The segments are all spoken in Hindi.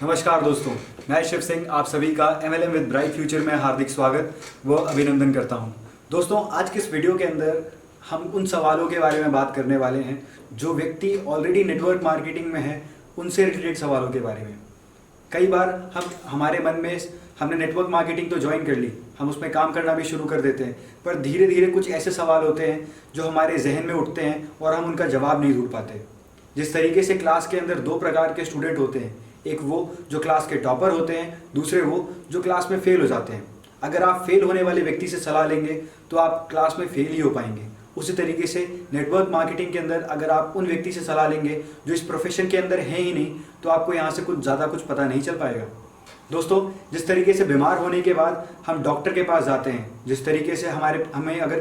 नमस्कार दोस्तों, मैं शिव सिंह आप सभी का MLM विद ब्राइट फ्यूचर में हार्दिक स्वागत व अभिनंदन करता हूं। दोस्तों, आज के इस वीडियो के अंदर हम उन सवालों के बारे में बात करने वाले हैं जो व्यक्ति ऑलरेडी नेटवर्क मार्केटिंग में है, उनसे रिलेटेड सवालों के बारे में। कई बार हमारे मन में हमने नेटवर्क मार्केटिंग तो ज्वाइन कर ली, हम उसमें काम करना भी शुरू कर देते हैं, पर धीरे धीरे कुछ ऐसे सवाल होते हैं जो हमारे जहन में उठते हैं और हम उनका जवाब नहीं ढूंढ पाते। जिस तरीके से क्लास के अंदर दो प्रकार के स्टूडेंट होते हैं, एक वो जो क्लास के टॉपर होते हैं, दूसरे वो जो क्लास में फेल हो जाते हैं। अगर आप फेल होने वाले व्यक्ति से सलाह लेंगे तो आप क्लास में फेल ही हो पाएंगे। उसी तरीके से नेटवर्क मार्केटिंग के अंदर अगर आप उन व्यक्ति से सलाह लेंगे जो इस प्रोफेशन के अंदर है ही नहीं, तो आपको यहाँ से कुछ ज़्यादा कुछ पता नहीं चल पाएगा। दोस्तों, जिस तरीके से बीमार होने के बाद हम डॉक्टर के पास जाते हैं, जिस तरीके से हमें अगर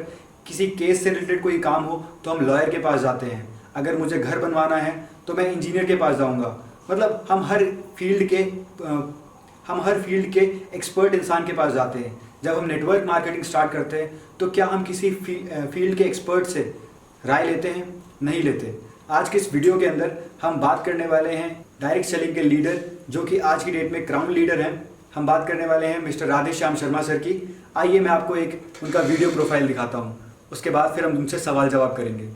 किसी केस से रिलेटेड कोई काम हो तो हम लॉयर के पास जाते हैं, अगर मुझे घर बनवाना है तो मैं इंजीनियर के पास जाऊंगा। मतलब हम हर फील्ड के एक्सपर्ट इंसान के पास जाते हैं। जब हम नेटवर्क मार्केटिंग स्टार्ट करते हैं तो क्या हम किसी फील्ड के एक्सपर्ट से राय लेते हैं? नहीं लेते। आज के इस वीडियो के अंदर हम बात करने वाले हैं डायरेक्ट सेलिंग के लीडर, जो कि आज की डेट में क्राउन लीडर हैं। हम बात करने वाले हैं मिस्टर राधेश्याम शर्मा सर की। आइए मैं आपको एक उनका वीडियो प्रोफाइल दिखाता हूँ, उसके बाद फिर हम उनसे सवाल जवाब करेंगे।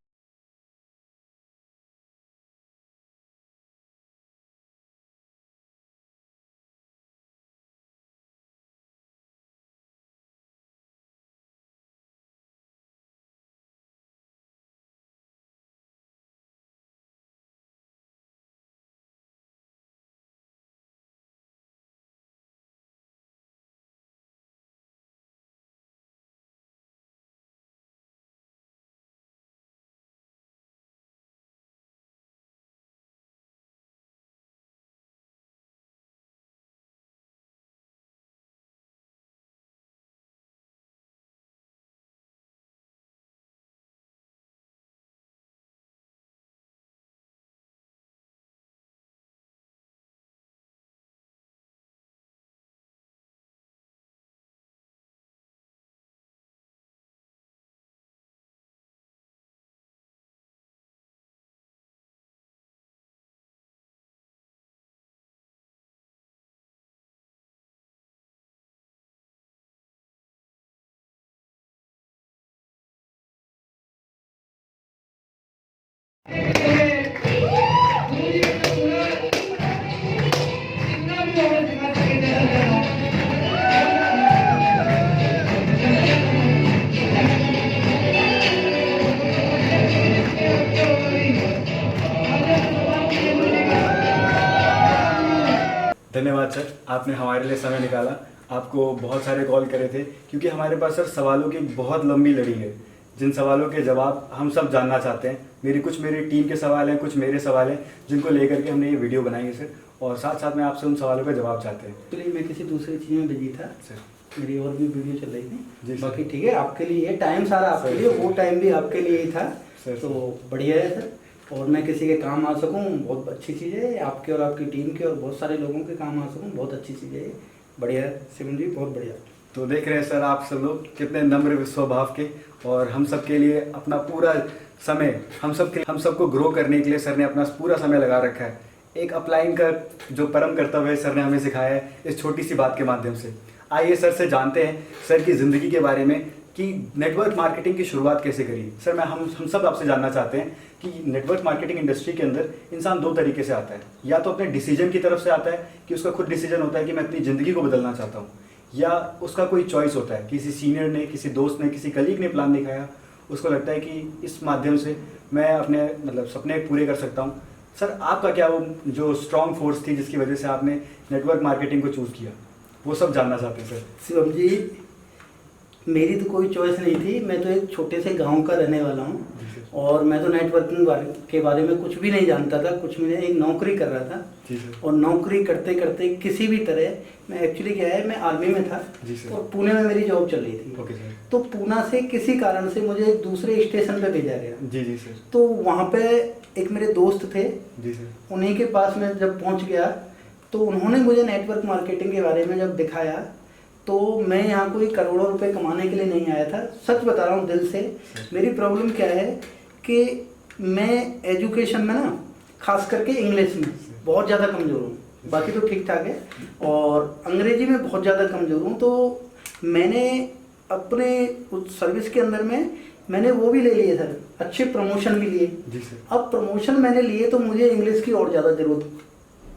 धन्यवाद सर, आपने हमारे लिए समय निकाला। आपको बहुत सारे कॉल करे थे क्योंकि हमारे पास सर सवालों की बहुत लंबी लड़ी है, जिन सवालों के जवाब हम सब जानना चाहते हैं। मेरी टीम के सवाल हैं, कुछ मेरे सवाल हैं, जिनको लेकर के हमने ये वीडियो बनाई है सर, और साथ साथ में आपसे उन सवालों का जवाब चाहते हैं। एक्चुअली मैं किसी दूसरी चीज़ में बिजी था सर, मेरी और भी वीडियो चल रही थी। बाकी ठीक है, आपके लिए टाइम सारा आपके लिए, वो टाइम भी आपके लिए ही था सर। तो बढ़िया है सर, और मैं किसी के काम आ सकूं बहुत अच्छी चीज़ है। आपके और आपकी टीम के और बहुत सारे लोगों के काम आ सकूं बहुत अच्छी चीज़ है। बढ़िया है सिमन जी, बहुत बढ़िया। तो देख रहे हैं सर आप सब लोग कितने नम्र स्वभाव के, और हम सब के लिए अपना पूरा समय, हम सबको ग्रो करने के लिए सर ने अपना पूरा समय लगा रखा है। एक अपलाइन का जो परम कर्तव्य सर ने हमें सिखाया है इस छोटी सी बात के माध्यम से। आइए सर से जानते हैं सर की ज़िंदगी के बारे में कि नेटवर्क मार्केटिंग की शुरुआत कैसे करी। सर हम सब आपसे जानना चाहते हैं कि नेटवर्क मार्केटिंग इंडस्ट्री के अंदर इंसान दो तरीके से आता है। या तो अपने डिसीजन की तरफ से आता है कि उसका खुद डिसीजन होता है कि मैं अपनी ज़िंदगी को बदलना चाहता हूँ, या उसका कोई चॉइस होता है, किसी सीनियर ने, किसी दोस्त ने, किसी कलीग ने प्लान दिखाया, उसको लगता है कि इस माध्यम से मैं अपने सपने पूरे कर सकता हूँ। सर आपका क्या वो जो स्ट्रॉन्ग फोर्स थी जिसकी वजह से आपने नेटवर्क मार्केटिंग को चूज़ किया, वो सब जानना चाहते हैं सर। शिवम जी, मेरी तो कोई चॉइस नहीं थी। मैं तो एक छोटे से गांव का रहने वाला हूं, और मैं तो नेटवर्किंग के बारे में कुछ भी नहीं जानता था। कुछ मैं एक नौकरी कर रहा था, और नौकरी करते करते किसी भी तरह, मैं एक्चुअली क्या है, मैं आर्मी में था और पुणे में मेरी जॉब चल रही थी। तो पूना से किसी कारण से मुझे दूसरे स्टेशन पे भेजा गया। जी जी सर। तो वहाँ पे एक मेरे दोस्त थे, जी सर, उन्हीं के पास मैं जब पहुँच गया तो उन्होंने मुझे नेटवर्क मार्केटिंग के बारे में जब दिखाया, तो मैं यहाँ कोई करोड़ों रुपए कमाने के लिए नहीं आया था। सच बता रहा हूँ दिल से। मेरी प्रॉब्लम क्या है कि मैं एजुकेशन में ना, खास करके इंग्लिश में बहुत ज़्यादा कमज़ोर हूँ, बाकी तो ठीक ठाक है, और अंग्रेजी में बहुत ज़्यादा कमज़ोर हूँ। तो मैंने अपने उस सर्विस के अंदर में मैंने वो भी ले लिए सर, अच्छे प्रमोशन भी लिए। जी सर। अब प्रमोशन मैंने लिए तो मुझे इंग्लिश की और ज़्यादा ज़रूरत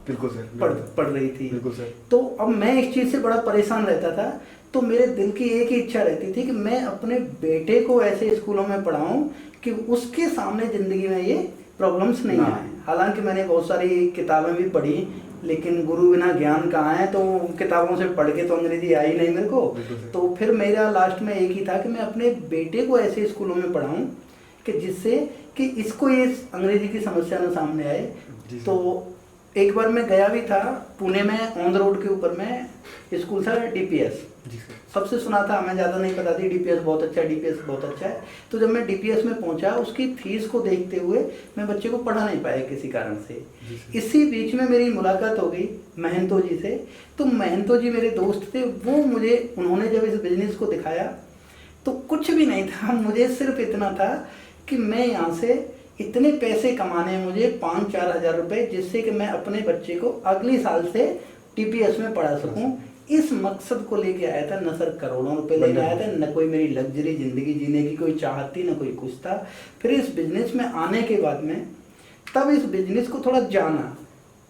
बिल्कुल सर, पड़ रही थी। बिल्कुल सर। तो अब मैं इस चीज़ से बड़ा परेशान रहता था, तो मेरे दिल की एक ही इच्छा रहती थी कि मैं अपने बेटे को ऐसे स्कूलों में पढ़ाऊं कि उसके सामने ज़िंदगी में ये प्रॉब्लम्स नहीं आए। हालांकि मैंने बहुत सारी किताबें भी पढ़ी, लेकिन गुरु बिना ज्ञान कहाँ है, तो किताबों से पढ़ के तो अंग्रेजी आई नहीं मेरे को। तो फिर मेरा लास्ट में एक ही था कि मैं अपने बेटे को ऐसे स्कूलों में पढ़ाऊं कि जिससे कि इसको ये अंग्रेजी की समस्या ना सामने आए। तो एक बार मैं गया भी था पुणे में, ऑन द रोड के ऊपर में स्कूल था डीपीएस। सबसे सुना था, हमें ज़्यादा नहीं पता थी डीपीएस बहुत अच्छा है, डीपीएस बहुत अच्छा है। तो जब मैं डीपीएस में पहुंचा, उसकी फीस को देखते हुए मैं बच्चे को पढ़ा नहीं पाया किसी कारण से। इसी बीच में मेरी मुलाकात हो गई महंतो जी से। तो महंतो जी मेरे दोस्त थे, वो उन्होंने जब इस बिजनेस को दिखाया तो कुछ भी नहीं था, मुझे सिर्फ इतना था कि मैं यहाँ से इतने पैसे कमाने हैं मुझे 5-4 हज़ार रुपये, जिससे कि मैं अपने बच्चे को अगले साल से टीपीएस में पढ़ा सकूं। इस मकसद को लेके आया था, न सर करोड़ों रुपए लेके आया था, न कोई मेरी लग्जरी ज़िंदगी जीने की कोई चाहत थी, न कोई कुछ था। फिर इस बिजनेस में आने के बाद में तब इस बिजनेस को थोड़ा जाना,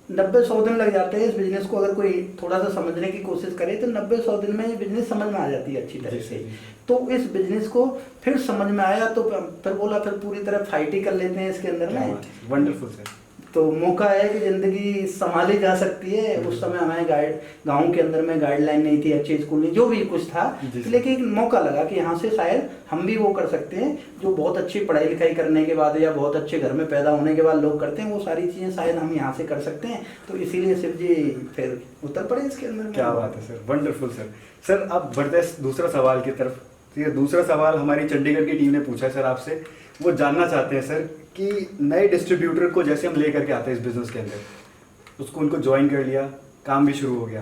90-100 दिन लग जाते हैं इस बिजनेस को, अगर कोई थोड़ा सा समझने की कोशिश करे तो 90-100 दिन में ये बिजनेस समझ में आ जाती है अच्छी तरह से। तो इस बिजनेस को फिर समझ में आया, तो फिर बोला फिर पूरी तरह फाइट ही कर लेते हैं इसके अंदर में। Wonderful sir. तो मौका है कि ज़िंदगी संभाली जा सकती है। उस समय हमें गांव के अंदर में गाइडलाइन नहीं थी, अच्छे स्कूल नहीं, जो भी कुछ था, लेकिन एक मौका लगा कि यहाँ से शायद हम भी वो कर सकते हैं जो बहुत अच्छी पढ़ाई लिखाई करने के बाद या बहुत अच्छे घर में पैदा होने के बाद लोग करते हैं, वो सारी चीज़ें शायद हम यहाँ से कर सकते हैं। तो इसीलिए शिव जी फिर उतर पड़े इसके अंदर। क्या बात है सर, वंडरफुल सर। सर अब बढ़ते हैं दूसरा सवाल की तरफ। ठीक है, दूसरा सवाल हमारी चंडीगढ़ की टीम ने पूछा सर आपसे, वो जानना चाहते हैं सर कि नए डिस्ट्रीब्यूटर को जैसे हम ले करके आते हैं इस बिज़नेस के अंदर, उसको उनको ज्वाइन कर लिया, काम भी शुरू हो गया,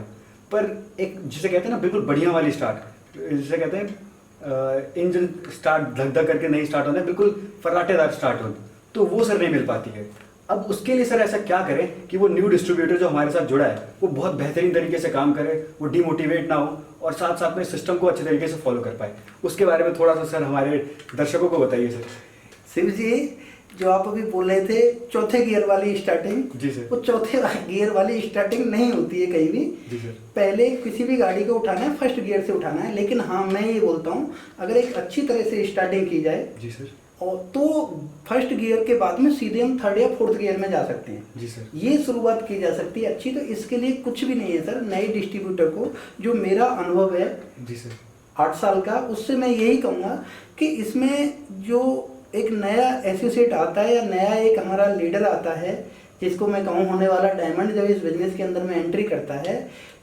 पर एक जिसे कहते हैं ना बिल्कुल बढ़िया वाली स्टार्ट, जिसे कहते हैं इंजन स्टार्ट धक धक करके नहीं स्टार्ट होना, बिल्कुल फर्राटेदार स्टार्ट होना, तो वो सर नहीं मिल पाती है। अब उसके लिए सर ऐसा क्या करें कि वो न्यू डिस्ट्रीब्यूटर जो हमारे साथ जुड़ा है वो बहुत बेहतरीन तरीके से काम करे, वो डिमोटिवेट ना हो और साथ साथ में सिस्टम को अच्छे तरीके से फॉलो कर पाए। उसके बारे में थोड़ा सा सर हमारे दर्शकों को बताइए सर। शिव जी, जो आप अभी बोल रहे थे चौथे गियर वाली स्टार्टिंग, जी सर, वो चौथे गियर वाली स्टार्टिंग नहीं होती है कहीं भी। जी सर। पहले किसी भी गाड़ी को उठाना है फर्स्ट गियर से उठाना है, लेकिन हाँ मैं ये बोलता हूँ अगर एक अच्छी तरह से स्टार्टिंग की जाए, जी सर, और तो फर्स्ट गियर के बाद में सीधे हम थर्ड या फोर्थ गियर में जा सकते हैं। जी सर, ये शुरुआत की जा सकती है अच्छी। तो इसके लिए कुछ भी नहीं है सर, नए डिस्ट्रीब्यूटर को जो मेरा अनुभव है जी सर 8 साल का, उससे मैं यही कहूँगा कि इसमें जो एक नया एसोसिएट आता है या नया एक हमारा लीडर आता है, जिसको मैं कहूँ होने वाला डायमंड, जब इस बिजनेस के अंदर में एंट्री करता है,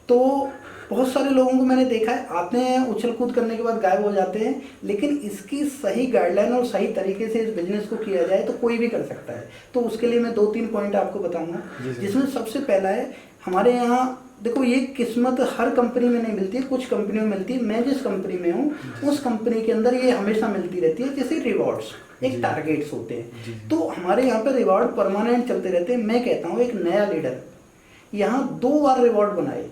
तो बहुत सारे लोगों को मैंने देखा है आते हैं उछल कूद करने के बाद गायब हो जाते हैं, लेकिन इसकी सही गाइडलाइन और सही तरीके से इस बिजनेस को किया जाए तो कोई भी कर सकता है। तो उसके लिए मैं 2-3 पॉइंट आपको बताऊंगा, जिसमें सबसे पहला है हमारे यहाँ, देखो ये किस्मत हर कंपनी में नहीं मिलती है, कुछ कंपनियों में मिलती है। मैं जिस कंपनी में हूँ उस कंपनी के अंदर ये हमेशा मिलती रहती है, जैसे रिवॉर्ड्स, एक टारगेट्स होते हैं। तो हमारे यहाँ पे रिवॉर्ड परमानेंट चलते रहते हैं। मैं कहता हूँ एक नया लीडर यहाँ 2 बार रिवॉर्ड बनाए,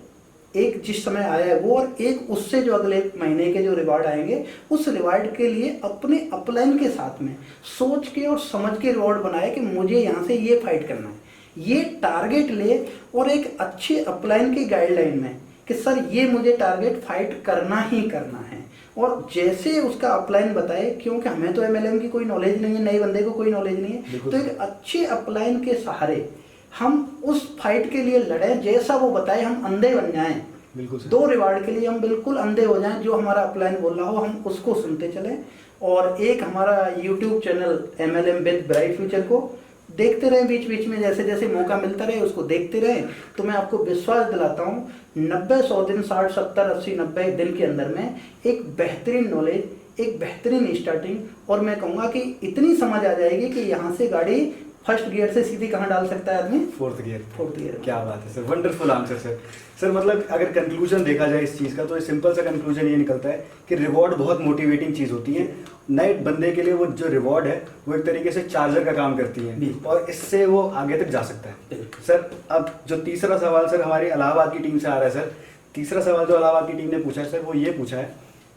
एक जिस समय आया है वो, और एक उससे जो अगले महीने के जो रिवार्ड आएंगे उस रिवार्ड के लिए अपने अपलाइन के साथ में सोच के और समझ के रिवार्ड बनाए कि मुझे यहाँ से ये फाइट करना है, ये टारगेट ले, और एक अच्छे अपलाइन की गाइडलाइन में कि सर ये मुझे टारगेट फाइट करना ही करना है, और जैसे उसका अपलाइन बताए, क्योंकि हमें तो एमएलएम की कोई नॉलेज नहीं है, नए बंदे को कोई नॉलेज नहीं है, तो एक अच्छे अपलाइन के सहारे हम उस फाइट के लिए लड़ें, जैसा वो बताए हम अंधे बन जाएं। 2 रिवार्ड के लिए हम बिल्कुल अंधे हो जाएं, जो हमारा अपलाइन बोल रहा हो हम उसको सुनते चलें। और एक हमारा YouTube channel MLM with bright future को देखते रहें, बीच बीच में जैसे जैसे मौका मिलता रहे उसको देखते रहें। तो मैं आपको विश्वास दिलाता हूँ 90-100 दिन, 60, 70, 80, 90 दिन के अंदर में एक बेहतरीन नॉलेज, एक बेहतरीन स्टार्टिंग, और मैं कहूँगा कि इतनी समझ आ जाएगी कि यहाँ से गाड़ी फर्स्ट गियर से सीधी कहाँ डाल सकता है आदमी? Fourth gear. Fourth gear. क्या बात है sir, wonderful answer sir. Sir मतलब अगर कंक्लूजन देखा जाए इस चीज़ का तो सिंपल सा कंक्लूजन ये निकलता है कि रिवॉर्ड बहुत मोटिवेटिंग चीज़ होती है। नए बंदे के लिए वो जो रिवॉर्ड है वो एक तरीके से चार्जर का काम करती है और इससे वो आगे तक जा सकता है। सर अब जो तीसरा सवाल सर हमारी इलाहाबाद की टीम से आ रहा है सर, तीसरा सवाल जो इलाहाबाद की टीम ने पूछा है सर वो ये पूछा है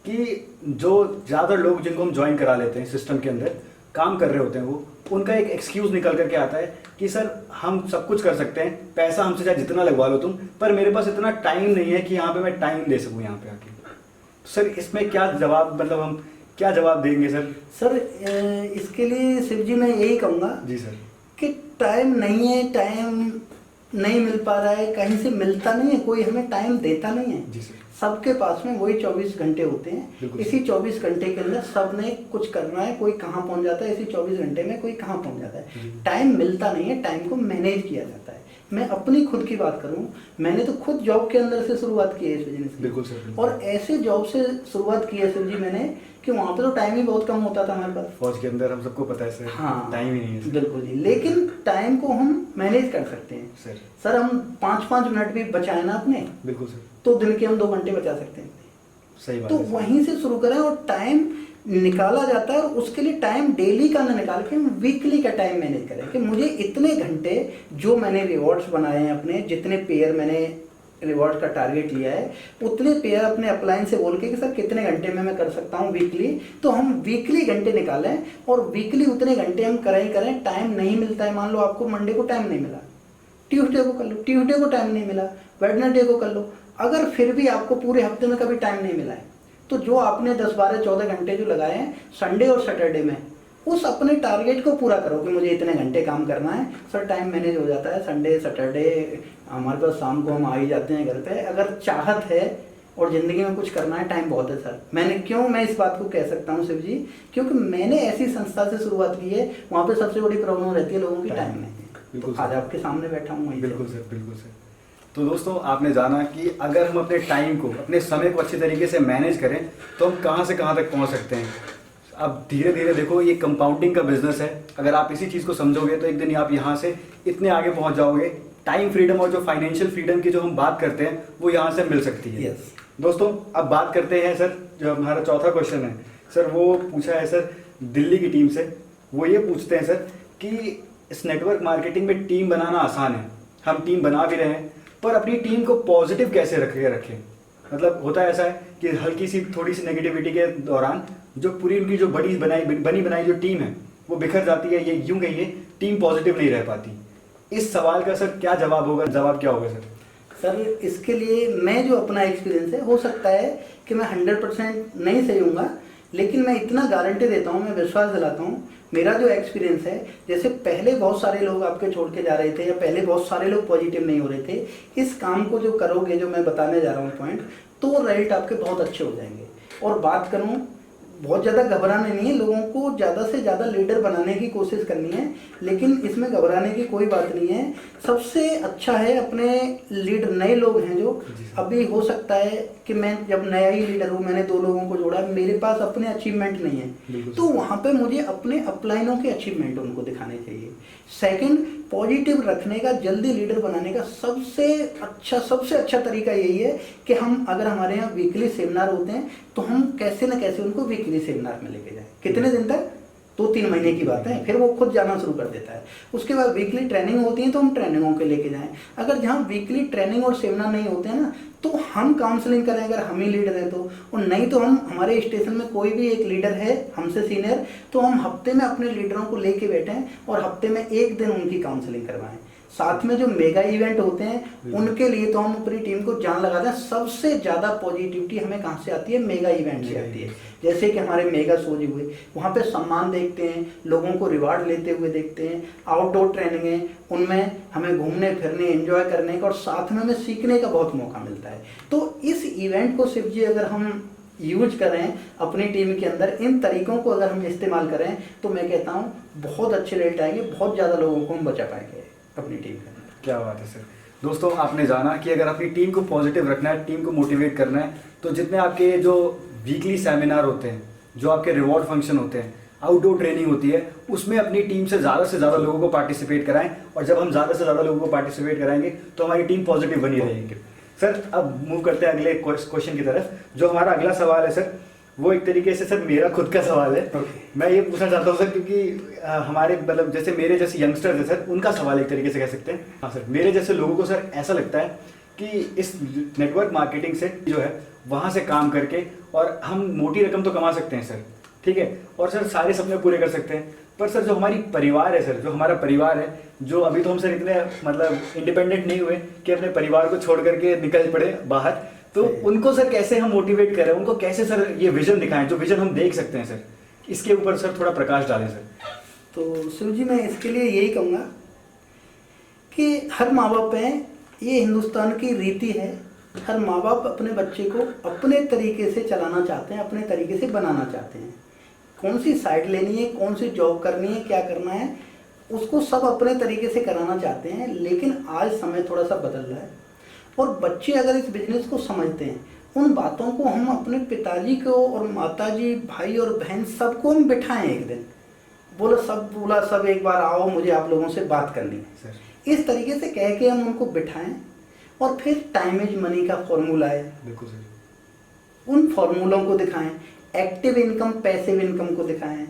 कि जो ज़्यादातर लोग जिनको हम ज्वाइन करा लेते हैं सिस्टम के अंदर काम कर रहे होते हैं वो उनका एक एक्सक्यूज़ निकल करके आता है कि सर हम सब कुछ कर सकते हैं, पैसा हमसे चाहे जितना लगवा लो तुम, पर मेरे पास इतना टाइम नहीं है कि यहाँ पे मैं टाइम दे सकूँ यहाँ पे आके। सर इसमें क्या जवाब, मतलब हम क्या जवाब देंगे सर? सर इसके लिए शिव जी मैं यही कहूँगा जी सर कि टाइम नहीं है, टाइम नहीं मिल पा रहा है, कहीं से मिलता नहीं है, कोई हमें टाइम देता नहीं है। जी सर। सबके पास में वही 24 घंटे होते हैं। इसी 24 घंटे के अंदर सब ने कुछ करना है, कोई कहाँ पहुँच जाता है, इसी 24 घंटे में कोई कहाँ पहुँच जाता है। टाइम मिलता नहीं है, टाइम को मैनेज किया जाता है। मैं अपनी खुद की बात करूं, मैंने तो खुद जॉब के अंदर से शुरुआत की है इस बिजनेस की। बिल्कुल सर। और ऐसे जॉब से शुरुआत की है सर जी मैंने कि वहाँ पे तो टाइम ही बहुत कम होता था हमारे पास। फौज के अंदर हम सबको पता है सर। हाँ, टाइम ही नहीं है। बिल्कुल जी। लेकिन टाइम को हम मैनेज कर सकते हैं सर। हम 5-5 मिनट भी बचाए ना अपने, बिल्कुल सर, तो दिन के हम 2 घंटे बचा सकते हैं। सही बात तो है। वहीं से शुरू करें और टाइम निकाला जाता है और उसके लिए टाइम डेली का ना निकाल के हम वीकली का टाइम मैनेज करें कि मुझे इतने घंटे जो मैंने रिवॉर्ड्स बनाए हैं अपने, जितने पेयर मैंने रिवॉर्ड का टारगेट लिया है उतने पेयर अपने अपलाइन से बोल के कि सर कितने घंटे में मैं कर सकता हूँ वीकली, तो हम वीकली घंटे निकालें और वीकली उतने घंटे हम करें। टाइम नहीं मिलता है, मान लो आपको मंडे को टाइम नहीं मिला, ट्यूसडे को कर लो, ट्यूसडे को टाइम नहीं मिला, वेडनेसडे को कर लो। अगर फिर भी आपको पूरे हफ्ते में कभी टाइम नहीं मिला है तो जो आपने 10, 12, 14 घंटे जो लगाए हैं संडे और सैटरडे में, उस अपने टारगेट को पूरा करो कि मुझे इतने घंटे काम करना है। सर टाइम मैनेज हो जाता है। संडे सैटरडे हमारे पास शाम को हम आ ही जाते हैं घर पे। अगर चाहत है और ज़िंदगी में कुछ करना है, टाइम बहुत है सर। मैं इस बात को कह सकता हूँ शिव जी, क्योंकि मैंने ऐसी संस्था से शुरुआत की है, वहाँ पे सबसे बड़ी प्रॉब्लम रहती है लोगों की टाइम में। तो आज आपके सामने बैठा हूँ। बिल्कुल सर, बिल्कुल सर। तो दोस्तों आपने जाना कि अगर हम अपने टाइम को, अपने समय को अच्छी तरीके से मैनेज करें तो हम कहाँ से कहाँ तक पहुँच सकते हैं। अब धीरे धीरे देखो ये कंपाउंडिंग का बिजनेस है, अगर आप इसी चीज़ को समझोगे तो एक दिन आप यहाँ से इतने आगे पहुँच जाओगे। टाइम फ्रीडम और जो फाइनेंशियल फ्रीडम की जो हम बात करते हैं वो यहाँ से मिल सकती है। दोस्तों अब बात करते हैं सर, जो हमारा चौथा क्वेश्चन है सर वो पूछा है सर दिल्ली की टीम से। वो ये पूछते हैं सर कि इस नेटवर्क मार्केटिंग में टीम बनाना आसान है, हम टीम बना भी रहे हैं, पर अपनी टीम को पॉजिटिव कैसे रखें। मतलब होता है ऐसा है कि हल्की सी थोड़ी सी नेगेटिविटी के दौरान जो पूरी उनकी जो बनी बनाई जो टीम है वो बिखर जाती है, ये यूं कहिए टीम पॉजिटिव नहीं रह पाती। इस सवाल का सर क्या जवाब होगा, जवाब क्या होगा सर? सर इसके लिए मैं जो अपना एक्सपीरियंस है, हो सकता है कि मैं 100% नहीं सही हूँगा, लेकिन मैं इतना गारंटी देता हूँ, मैं विश्वास दिलाता हूँ, मेरा जो एक्सपीरियंस है, जैसे पहले बहुत सारे लोग आपके छोड़ के जा रहे थे या पहले बहुत सारे लोग पॉजिटिव नहीं हो रहे थे, इस काम को जो करोगे, जो मैं बताने जा रहा हूँ पॉइंट, तो रिजल्ट आपके बहुत अच्छे हो जाएंगे। और बात करूँ, बहुत ज़्यादा घबराने नहीं है, लोगों को ज़्यादा से ज़्यादा लीडर बनाने की कोशिश करनी है, लेकिन इसमें घबराने की कोई बात नहीं है। सबसे अच्छा है अपने लीडर, नए लोग हैं जो अभी, हो सकता है कि मैं जब नया ही लीडर हूँ, मैंने 2 लोगों को जोड़ा, मेरे पास अपने अचीवमेंट नहीं है, तो वहाँ पे मुझे अपने अपलाइनों के अचीवमेंट उनको दिखाने चाहिए। सेकंड, पॉजिटिव रखने का, जल्दी लीडर बनाने का सबसे अच्छा तरीका यही है कि हम, अगर हमारे यहाँ वीकली सेमिनार होते हैं तो हम कैसे न कैसे उनको वीकली सेमिनार में लेके जाएं। कितने दिन तक? 2-3 महीने की बात है, फिर वो खुद जाना शुरू कर देता है। उसके बाद वीकली ट्रेनिंग होती है तो हम ट्रेनिंगों के लेके जाएं। अगर जहाँ वीकली ट्रेनिंग और सेमिनार नहीं होते हैं ना, तो हम काउंसलिंग करें, अगर हम ही लीडर हैं तो, और नहीं तो हम, हमारे स्टेशन में कोई भी एक लीडर है हमसे सीनियर, तो हम हफ्ते में अपने लीडरों को लेके बैठें और हफ्ते में 1 दिन उनकी काउंसलिंग करवाएं। साथ में जो मेगा इवेंट होते हैं उनके लिए तो हम अपनी टीम को जान लगाते हैं। सबसे ज़्यादा पॉजिटिविटी हमें कहाँ से आती है? मेगा इवेंट से आती है। जैसे कि हमारे मेगा शोज हुए, वहाँ पे सम्मान देखते हैं, लोगों को रिवार्ड लेते हुए देखते हैं। आउटडोर ट्रेनिंग है, उनमें हमें घूमने फिरने, एंजॉय करने का और साथ में हमें सीखने का बहुत मौका मिलता है। तो इस इवेंट को शिव जी अगर हम यूज करें अपनी टीम के अंदर, इन तरीकों को अगर हम इस्तेमाल करें, तो मैं कहता हूँ बहुत अच्छे रिजल्ट आएंगे, बहुत ज़्यादा लोगों को हम बचा पाएंगे अपनी टीम के अंदर। क्या बात है सर। दोस्तों आपने जाना कि अगर अपनी टीम को पॉजिटिव रखना है, टीम को मोटिवेट करना है, तो जितने आपके जो वीकली सेमिनार होते हैं, जो आपके रिवॉर्ड फंक्शन होते हैं, आउटडोर ट्रेनिंग होती है, उसमें अपनी टीम से ज़्यादा लोगों को पार्टिसिपेट कराएं। और जब हम ज़्यादा से ज़्यादा लोगों को पार्टिसिपेट कराएंगे तो हमारी टीम पॉजिटिव बनी रहेगी। सर अब मूव करते हैं अगले क्वेश्चन की तरफ। जो हमारा अगला सवाल है सर, वो एक तरीके से सर मेरा खुद का सवाल है। मैं ये पूछना चाहता हूँ सर, क्योंकि हमारे मतलब जैसे मेरे जैसे यंगस्टर्स है सर, उनका सवाल एक तरीके से कह सकते हैं। हाँ सर, मेरे जैसे लोगों को सर ऐसा लगता है कि इस नेटवर्क मार्केटिंग से जो है वहाँ से काम करके और हम मोटी रकम तो कमा सकते हैं सर, ठीक है, और सर सारे सपने पूरे कर सकते हैं। पर सर जो हमारी परिवार है सर, जो हमारा परिवार है, जो अभी तो हम सर इतने मतलब इंडिपेंडेंट नहीं हुए कि अपने परिवार को छोड़ करके निकल पड़े बाहर, तो उनको सर कैसे हम मोटिवेट करें, उनको कैसे सर ये विजन दिखाएं जो विजन हम देख सकते हैं सर, इसके ऊपर सर थोड़ा प्रकाश डालें सर। तो शिव जी, मैं इसके लिए यही कहूँगा कि हर माँ बाप है, ये हिंदुस्तान की रीति है, हर माँ बाप अपने बच्चे को अपने तरीके से चलाना चाहते हैं, अपने तरीके से बनाना चाहते हैं। कौन सी साइड लेनी है, कौन सी जॉब करनी है, क्या करना है, उसको सब अपने तरीके से कराना चाहते हैं। लेकिन आज समय थोड़ा सा बदल रहा है और बच्चे अगर इस बिजनेस को समझते हैं, उन बातों को हम अपने पिताजी को और माताजी, भाई और बहन सबको हम बिठाएं एक दिन, बोला सब एक बार आओ, मुझे आप लोगों से बात करनी है सर। इस तरीके से कह के हम उनको बिठाएं और फिर टाइम इज मनी का फॉर्मूला है, बिल्कुल सर, उन फॉर्मूलों को दिखाएं, एक्टिव इनकम पैसिव इनकम को दिखाएं,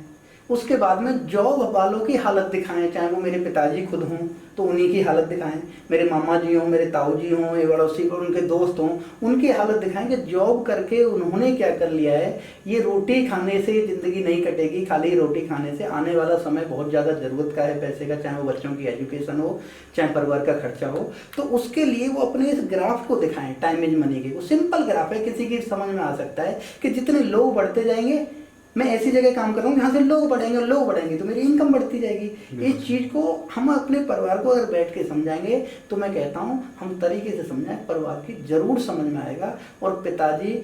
उसके बाद में जॉब वालों की हालत दिखाएं, चाहे वो मेरे पिताजी खुद हों तो उन्हीं की हालत दिखाएं, मेरे मामा जी हों, मेरे ताऊ जी हों, ये पड़ोसी और उनके दोस्त हों, उनकी हालत दिखाएं कि जॉब करके उन्होंने क्या कर लिया है। ये रोटी खाने से ज़िंदगी नहीं कटेगी, खाली रोटी खाने से आने वाला समय बहुत ज़्यादा ज़रूरत का है पैसे का, चाहे वो बच्चों की एजुकेशन हो, चाहे परिवार का खर्चा हो। तो उसके लिए वो अपने इस ग्राफ को दिखाएं, टाइम इज मनी के। वो सिंपल ग्राफ है, किसी की समझ में आ सकता है कि जितने लोग बढ़ते जाएंगे, मैं ऐसी जगह काम कर रहा हूँ जहाँ से लोग बढ़ेंगे तो मेरी इनकम बढ़ती जाएगी। इस चीज़ को हम अपने परिवार को अगर बैठ के समझाएंगे तो मैं कहता हूँ हम तरीके से समझाएं, परिवार की जरूर समझ में आएगा और पिताजी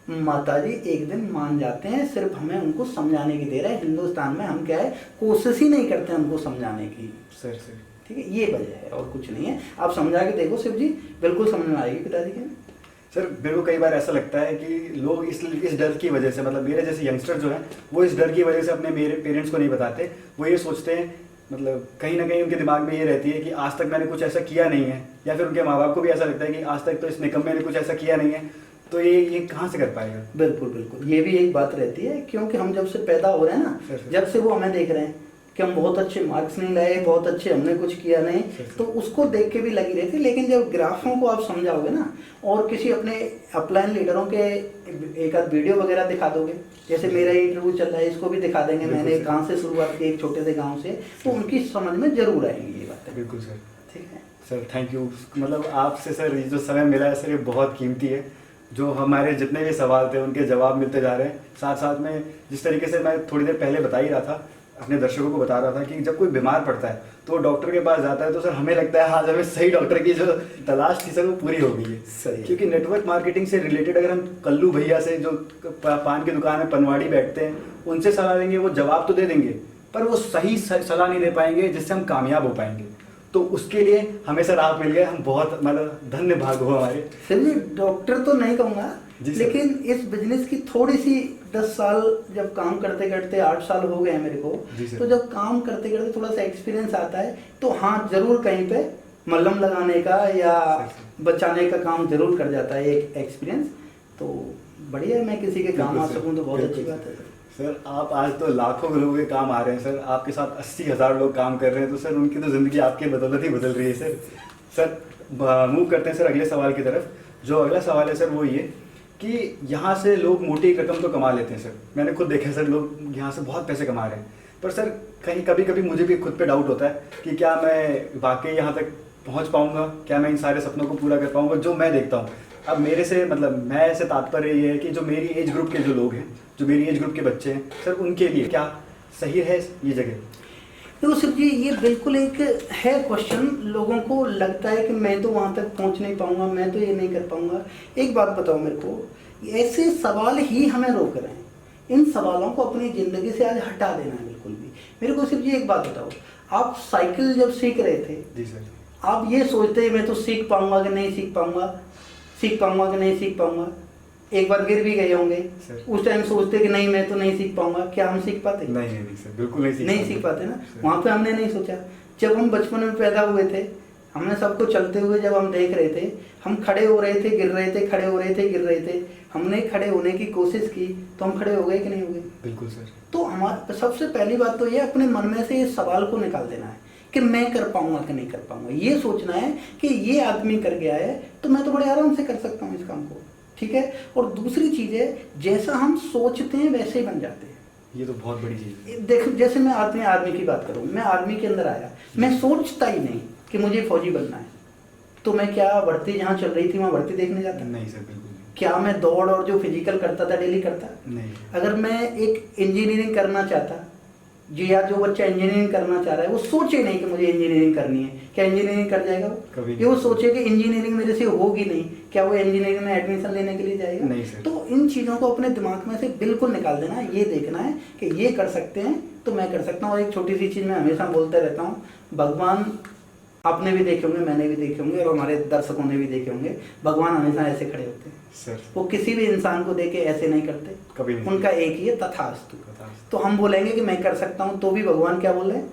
माताजी एक दिन मान जाते हैं। सिर्फ हमें उनको समझाने की देर है। हिंदुस्तान में हम क्या है, कोशिश ही नहीं करते उनको समझाने की सर। ठीक है, ये वजह है और कुछ नहीं है। आप समझा के देखो शिव जी, बिल्कुल समझ में आएगी पिताजी के। सर मेरे को कई बार ऐसा लगता है कि लोग इस डर की वजह से, मतलब मेरे जैसे यंगस्टर जो हैं वो इस डर की वजह से अपने मेरे पेरेंट्स को नहीं बताते। वो ये सोचते हैं, मतलब कहीं ना कहीं उनके दिमाग में ये रहती है कि आज तक मैंने कुछ ऐसा किया नहीं है, या फिर उनके माँ बाप को भी ऐसा लगता है कि आज तक तो इस निकम्मे ने कुछ ऐसा किया नहीं है, तो ये कहाँ से कर पाएगा। बिल्कुल, ये भी एक बात रहती है, क्योंकि हम जब से पैदा हो रहे हैं ना, जब से वो हमें देख रहे हैं कि हम बहुत अच्छे मार्क्स नहीं लाए, बहुत अच्छे हमने कुछ किया नहीं, तो उसको देख के भी लगी रहती है। लेकिन जब ग्राफों को आप समझाओगे ना और किसी अपने अपलाइन लीडरों के एक आध वीडियो वगैरह दिखा दोगे, जैसे मेरा इंटरव्यू चल रहा है, इसको भी दिखा देंगे मैंने कहाँ से शुरुआत की, एक छोटे से गाँव से, तो उनकी समझ में जरूर आएंगी ये बातें। बिल्कुल सर, ठीक है सर, थैंक यू। मतलब आपसे सर ये जो समय मिला है सर, ये बहुत कीमती है। जो हमारे जितने भी सवाल थे उनके जवाब मिलते जा रहे हैं। साथ साथ में जिस तरीके से मैं थोड़ी देर पहले बता ही रहा था, अपने दर्शकों को बता रहा था कि जब कोई बीमार पड़ता है तो डॉक्टर के पास जाता है तो सर हमें लगता है आज हमें सही डॉक्टर की जो तलाश थी सर वो पूरी हो गई है। सही। क्योंकि नेटवर्क मार्केटिंग से रिलेटेड अगर हम कल्लू भैया से, जो पान की दुकान में पनवाड़ी बैठते हैं, उनसे सलाह लेंगे, वो जवाब तो दे देंगे पर वो सही सलाह नहीं दे पाएंगे जिससे हम कामयाब हो पाएंगे। तो उसके लिए हमें सर आप मिल गए, हम बहुत मतलब धन्य भाग हो हमारे। चलिए, डॉक्टर तो नहीं कहूँगा, लेकिन इस बिजनेस की थोड़ी सी 10 साल जब काम करते करते 8 साल हो गए हैं मेरे को, तो जब काम करते करते थोड़ा सा एक्सपीरियंस आता है तो हाँ जरूर कहीं पे मलहम लगाने का या बचाने का काम जरूर कर जाता है एक एक्सपीरियंस। तो बढ़िया है, मैं किसी के काम आ सकूँ तो बहुत अच्छी बात है सर। आप आज तो लाखों लोगों के काम आ रहे हैं सर, आपके साथ 80,000 लोग काम कर रहे हैं, तो सर उनकी तो ज़िंदगी आपके बदौलत ही बदल रही है सर। मूव करते हैं सर अगले सवाल की तरफ। जो अगला सवाल है सर वो ये कि यहाँ से लोग मोटी रकम तो कमा लेते हैं सर, मैंने खुद देखा है सर, लोग यहाँ से बहुत पैसे कमा रहे हैं, पर सर कहीं कभी कभी मुझे भी खुद पे डाउट होता है कि क्या मैं वाकई यहाँ तक पहुँच पाऊँगा, क्या मैं इन सारे सपनों को पूरा कर पाऊँगा जो मैं देखता हूँ। अब मेरे से मतलब मैं ऐसे तात्पर्य ये है कि जो मेरी एज ग्रुप के जो लोग हैं, जो मेरी एज ग्रुप के बच्चे हैं सर, उनके लिए क्या सही है ये जगह। देखो सर जी, ये बिल्कुल एक है क्वेश्चन। लोगों को लगता है कि मैं तो वहाँ तक पहुँच नहीं पाऊँगा, मैं तो ये नहीं कर पाऊँगा। एक बात बताओ मेरे को, ऐसे सवाल ही हमें रोक रहे हैं। इन सवालों को अपनी ज़िंदगी से आज हटा देना है बिल्कुल भी। मेरे को सिर्फ ये एक बात बताओ, आप साइकिल जब सीख रहे थे जी सर, आप ये सोचते मैं तो सीख पाऊँगा कि नहीं सीख पाऊँगा, सीख पाऊँगा कि नहीं सीख पाऊँगा? एक बार गिर भी गए होंगे, सर। उस टाइम सोचते कि नहीं मैं तो नहीं सीख पाऊंगा, क्या हम सीख पाते? नहीं सर, बिल्कुल नहीं सीख पाते ना। सर। वहाँ पे हमने नहीं सोचा। जब हम बचपन में पैदा हुए थे, हमने सबको चलते हुए जब हम देख रहे थे, हम खड़े हो रहे थे गिर रहे थे, खड़े हो रहे थे गिर रहे थे, हमने खड़े होने की कोशिश की तो हम खड़े हो गए कि नहीं हो गए? बिल्कुल सर। तो हमारा सबसे पहली बात तो ये अपने मन में से इस सवाल को निकाल देना है कि मैं कर पाऊंगा कि नहीं कर पाऊंगा। ये सोचना है कि ये आदमी कर गया है तो मैं तो बड़े आराम से कर सकता हूँ इस काम को, ठीक है। और दूसरी चीज है, जैसा हम सोचते हैं वैसे ही बन जाते हैं। ये तो बहुत बड़ी चीज है। देखो जैसे मैं अपने आर्मी की बात करूं, मैं आर्मी के अंदर आया, मैं सोचता ही नहीं कि मुझे फौजी बनना है, तो मैं क्या भर्ती जहाँ चल रही थी वहाँ भर्ती देखने जाता? नहीं सर, बिल्कुल नहीं। क्या मैं दौड़ और जो फिजिकल करता था डेली करता? नहीं। अगर मैं एक इंजीनियरिंग करना चाहता जी, या जो बच्चा इंजीनियरिंग करना चाह रहा है वो सोचे नहीं कि मुझे इंजीनियरिंग करनी है, क्या इंजीनियरिंग कर जाएगा वो? कभी ये वो नहीं। सोचे कि इंजीनियरिंग मेरे से होगी नहीं, क्या वो इंजीनियरिंग में एडमिशन लेने के लिए जाएगा? नहीं सर। तो इन चीज़ों को अपने दिमाग में से बिल्कुल निकाल देना है। ये देखना है कि ये कर सकते हैं तो मैं कर सकता हूँ। और एक छोटी सी चीज़ मैं हमेशा बोलते रहता हूँ, भगवान आपने भी देखे होंगे, मैंने भी देखे होंगे और हमारे दर्शकों ने भी देखे होंगे, भगवान हमेशा ऐसे खड़े होते हैं सर। वो किसी भी इंसान को देके ऐसे नहीं करते, कभी नहीं। उनका एक ही है तथास्तु। तथास्तु। तो हम बोलेंगे कि मैं कर सकता हूँ तो भी भगवान क्या बोल रहे हैं?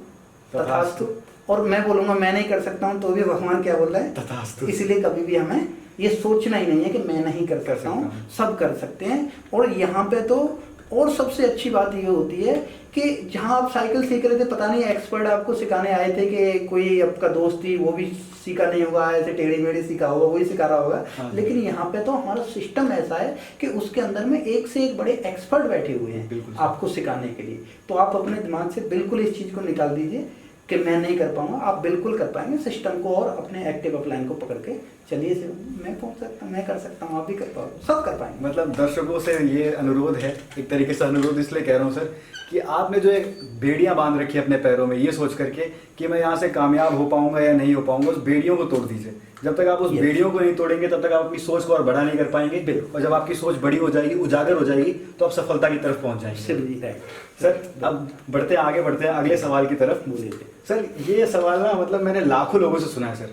तथास्तु। और मैं बोलूंगा मैं नहीं कर सकता हूँ तो भी भगवान क्या बोल रहे हैं? तथास्तु। इसलिए कभी भी हमें ये सोचना ही नहीं है कि मैं नहीं कर सकता हूँ, सब कर सकते हैं। और यहाँ पे तो और सबसे अच्छी बात ये होती है कि जहाँ आप साइकिल सीख रहे थे, पता नहीं एक्सपर्ट आपको सिखाने आए थे कि कोई आपका दोस्त ही, वो भी सीखा नहीं होगा, ऐसे टेढ़ी मेढ़ी सीखा होगा, वही सिखा रहा होगा। हाँ। लेकिन यहाँ पे तो हमारा सिस्टम ऐसा है कि उसके अंदर में एक से एक बड़े एक्सपर्ट बैठे हुए हैं आपको सिखाने के लिए। तो आप अपने दिमाग से बिल्कुल इस चीज़ को निकाल दीजिए कि मैं नहीं कर पाऊंगा, आप बिल्कुल कर पाएंगे। सिस्टम को और अपने एक्टिव अपलाइन को पकड़ के चलिए से मैं पहुंच सकता हूँ, मैं कर सकता हूँ, आप भी कर पाओगे, सब कर पाएंगे। मतलब दर्शकों से ये अनुरोध है, एक तरीके से अनुरोध इसलिए कह रहा हूँ सर कि आपने जो एक बेड़ियां बांध रखी है अपने पैरों में, ये सोच करके कि मैं यहाँ से कामयाब हो पाऊंगा या नहीं हो पाऊंगा, उस बेड़ियों को तोड़ दीजिए। जब तक आप उस बेड़ियों को नहीं तोड़ेंगे तब तक आप अपनी सोच को और बड़ा नहीं कर पाएंगे, और जब आपकी सोच बड़ी हो जाएगी, उजागर हो जाएगी, तो आप सफलता की तरफ पहुंच जाएंगे। सर अब बढ़ते हैं अगले सवाल की तरफ। बोलिए सर ये सवाल ना, मतलब मैंने लाखों लोगों से सुना है सर।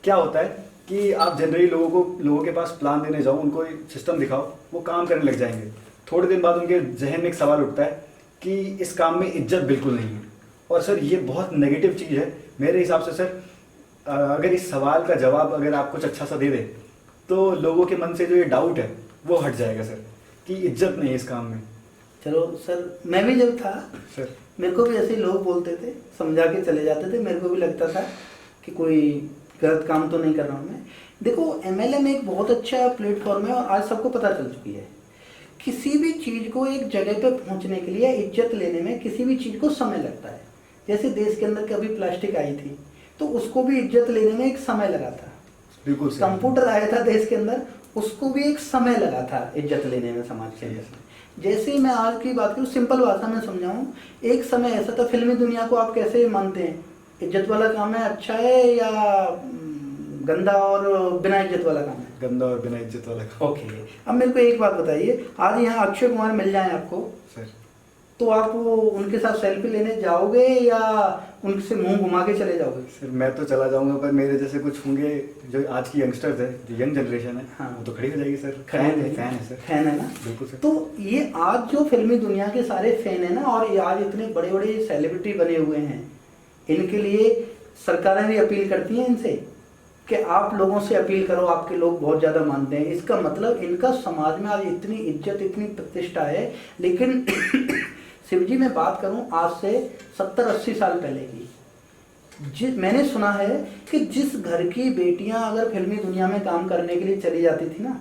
क्या होता है कि आप जनरली लोगों के पास प्लान देने जाओ, उनको सिस्टम दिखाओ, वो काम करने लग जाएंगे। थोड़े दिन बाद उनके जहन में एक सवाल उठता है कि इस काम में इज्जत बिल्कुल नहीं है। और सर ये बहुत नेगेटिव चीज़ है मेरे हिसाब से सर। अगर इस सवाल का जवाब अगर आप कुछ अच्छा सा दे दें तो लोगों के मन से जो ये डाउट है वो हट जाएगा सर, कि इज्जत नहीं है इस काम में। चलो सर, मैं भी जब था सर मेरे को भी ऐसे ही लोग बोलते थे, समझा के चले जाते थे, मेरे को भी लगता था कि कोई गलत काम तो नहीं कर रहा हूँ मैं। देखो MLM एक बहुत अच्छा प्लेटफॉर्म है और आज सबको पता चल चुकी है। किसी भी चीज़ को एक जगह पे पहुंचने के लिए, इज्जत लेने में किसी भी चीज़ को समय लगता है। जैसे देश के अंदर कभी प्लास्टिक आई थी तो उसको भी इज्जत लेने में एक समय लगा था। बिल्कुल। कंप्यूटर आया था देश के अंदर, उसको भी एक समय लगा था इज्जत लेने में समाज के अंदर। जैसे मैं आज की बात करूँ, सिंपल भाषा में समझाऊं, एक समय ऐसा था, फिल्मी दुनिया को आप कैसे मानते हैं? इज्जत वाला काम है, अच्छा है, या गंदा और बिना इज्जत वाला काम है? गंदा और बिना इज्जत वाला काम। ओके, अब मेरे को एक बात बताइए, आज यहाँ अक्षय कुमार मिल जाए आपको सर, तो आप वो उनके साथ सेल्फी लेने जाओगे या उनसे मुंह घुमा के चले जाओगे? सर मैं तो चला जाऊंगा, पर मेरे जैसे कुछ होंगे जो आज की यंगस्टर्स है, जो यंग जनरेशन है, हाँ, वो तो खड़ी हो जाएगी सर। फैन है सर, फैन है ना। बिल्कुल सर। तो ये आज जो फिल्मी दुनिया के सारे फैन है ना, और ये आज इतने बड़े बड़े सेलिब्रिटी बने हुए हैं, इनके लिए सरकारें भी अपील करती हैं इनसे कि आप लोगों से अपील करो, आपके लोग बहुत ज़्यादा मानते हैं। इसका मतलब इनका समाज में आज इतनी इज्जत, इतनी प्रतिष्ठा है। लेकिन शिवजी मैं बात करूं आज से 70-80 साल पहले की, मैंने सुना है कि जिस घर की बेटियां अगर फिल्मी दुनिया में काम करने के लिए चली जाती थी ना,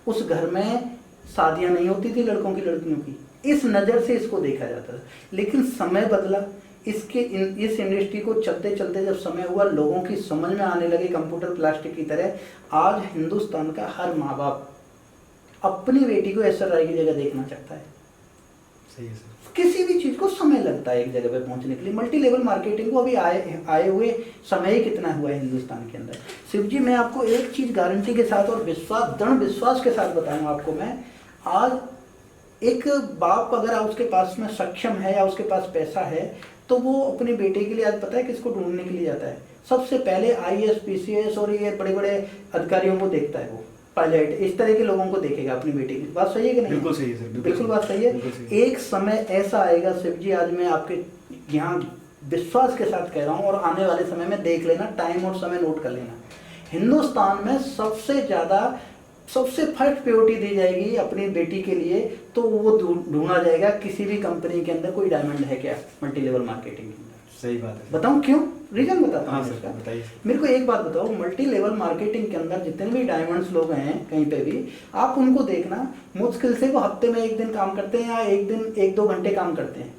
उस घर में शादियां नहीं होती थी लड़कों की लड़कियों की। इस नज़र से इसको देखा जाता था। लेकिन समय बदला, इस इंडस्ट्री को चलते चलते जब समय हुआ, लोगों की समझ में आने लगे कंप्यूटर प्लास्टिक की तरह, आज हिंदुस्तान का हर माँ बाप अपनी बेटी को ऐश्वर्या राय की जगह देखना चाहता है। सही है सर। किसी भी चीज को समय लगता है एक जगह पे पहुंचने के लिए। मल्टी लेवल मार्केटिंग को अभी आए हुए समय ही कितना हुआ है हिंदुस्तान के अंदर। शिव जी मैं आपको एक चीज गारंटी के साथ और विश्वास, दृढ़ विश्वास के साथ बताऊंगा आपको मैं, आज एक बाप अगर उसके पास में सक्षम है या उसके पास पैसा है तो वो अपने बेटे के लिए आज पता है किसको ढूंढने के लिए जाता है? सबसे पहले IAS PCS और ये बड़े बड़े अधिकारियों को देखता है वो, पायलट, इस तरह के लोगों को देखेगा अपनी बेटी की। बात सही है कि नहीं? बिल्कुल सही है सर, बिल्कुल बात सही है। एक समय ऐसा आएगा शिव जी, आज मैं आपके यहाँ विश्वास के साथ कह रहा हूँ और आने वाले समय में देख लेना, टाइम और समय नोट कर लेना, हिंदुस्तान में सबसे ज़्यादा सबसे फर्स्ट प्रायोरिटी दी जाएगी अपनी बेटी के लिए, तो वो ढूंढा जाएगा किसी भी कंपनी के अंदर कोई डायमंड है क्या मल्टी लेवल मार्केटिंग के अंदर। सही बात है। बताऊं क्यों? रीजन बताता हूँ हाँ इसका। सर, बताइए। मेरे को एक बात बताओ, मल्टी लेवल मार्केटिंग के अंदर जितने भी डायमंड्स लोग हैं कहीं पे भी, आप उनको देखना, मुश्किल से वो हफ्ते में एक दिन काम करते हैं या एक दिन 1-2 घंटे काम करते हैं,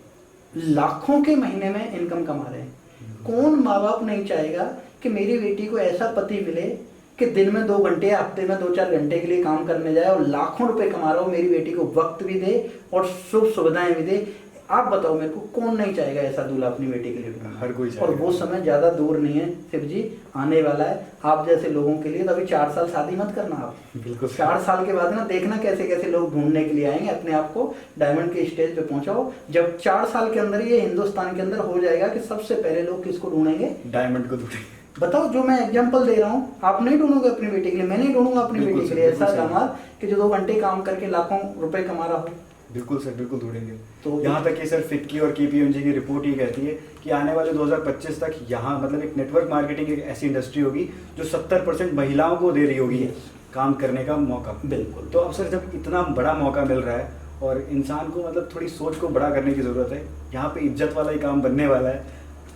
लाखों के महीने में इनकम कमा रहे हैं। कौन माँ बाप नहीं चाहेगा कि मेरी बेटी को ऐसा पति मिले कि दिन में 2 घंटे या हफ्ते में 2-4 घंटे के लिए काम करने जाए और लाखों रुपए कमा रहा हो, मेरी बेटी को वक्त भी दे और सुख सुविधाएं भी दे। आप बताओ मेरे को, कौन नहीं चाहेगा ऐसा दूल्हा अपनी बेटी के लिए? हर कोई और चाहेगा। वो समय ज्यादा दूर नहीं है शिव जी, आने वाला है आप जैसे लोगों के लिए। तो अभी 4 साल शादी मत करना आप, बिल्कुल 4 साल के बाद ना देखना कैसे कैसे लोग ढूंढने के लिए आएंगे, अपने आप को डायमंड के स्टेज पे पहुंचाओ। जब 4 साल के अंदर ये हिंदुस्तान के अंदर हो जाएगा कि सबसे पहले लोग किसको ढूंढेंगे? डायमंड को ढूंढेंगे। बताओ, जो मैं एग्जांपल दे रहा हूँ, आप नहीं ढूंढोगे अपनी बेटी के लिए, मैं नहीं ढूंढूंगा अपनी बिल्कुल बेटी के सर, लिए बिल्कुल ऐसा सही। दामाद कि जो 2 घंटे काम करके लाखों रुपए कमा रहा हो। बिल्कुल सर, बिल्कुल ढूंढेंगे। तो यहाँ तक कि सर फिक्की और KPMG की रिपोर्ट ये कहती है कि आने वाले 2025 तक यहाँ मतलब एक नेटवर्क मार्केटिंग एक ऐसी इंडस्ट्री होगी जो 70% महिलाओं को दे रही होगी काम करने का मौका। बिल्कुल। तो अब सर जब इतना बड़ा मौका मिल रहा है और इंसान को मतलब थोड़ी सोच को बड़ा करने की ज़रूरत है, यहाँ पे इज्जत वाला ही काम बनने वाला है।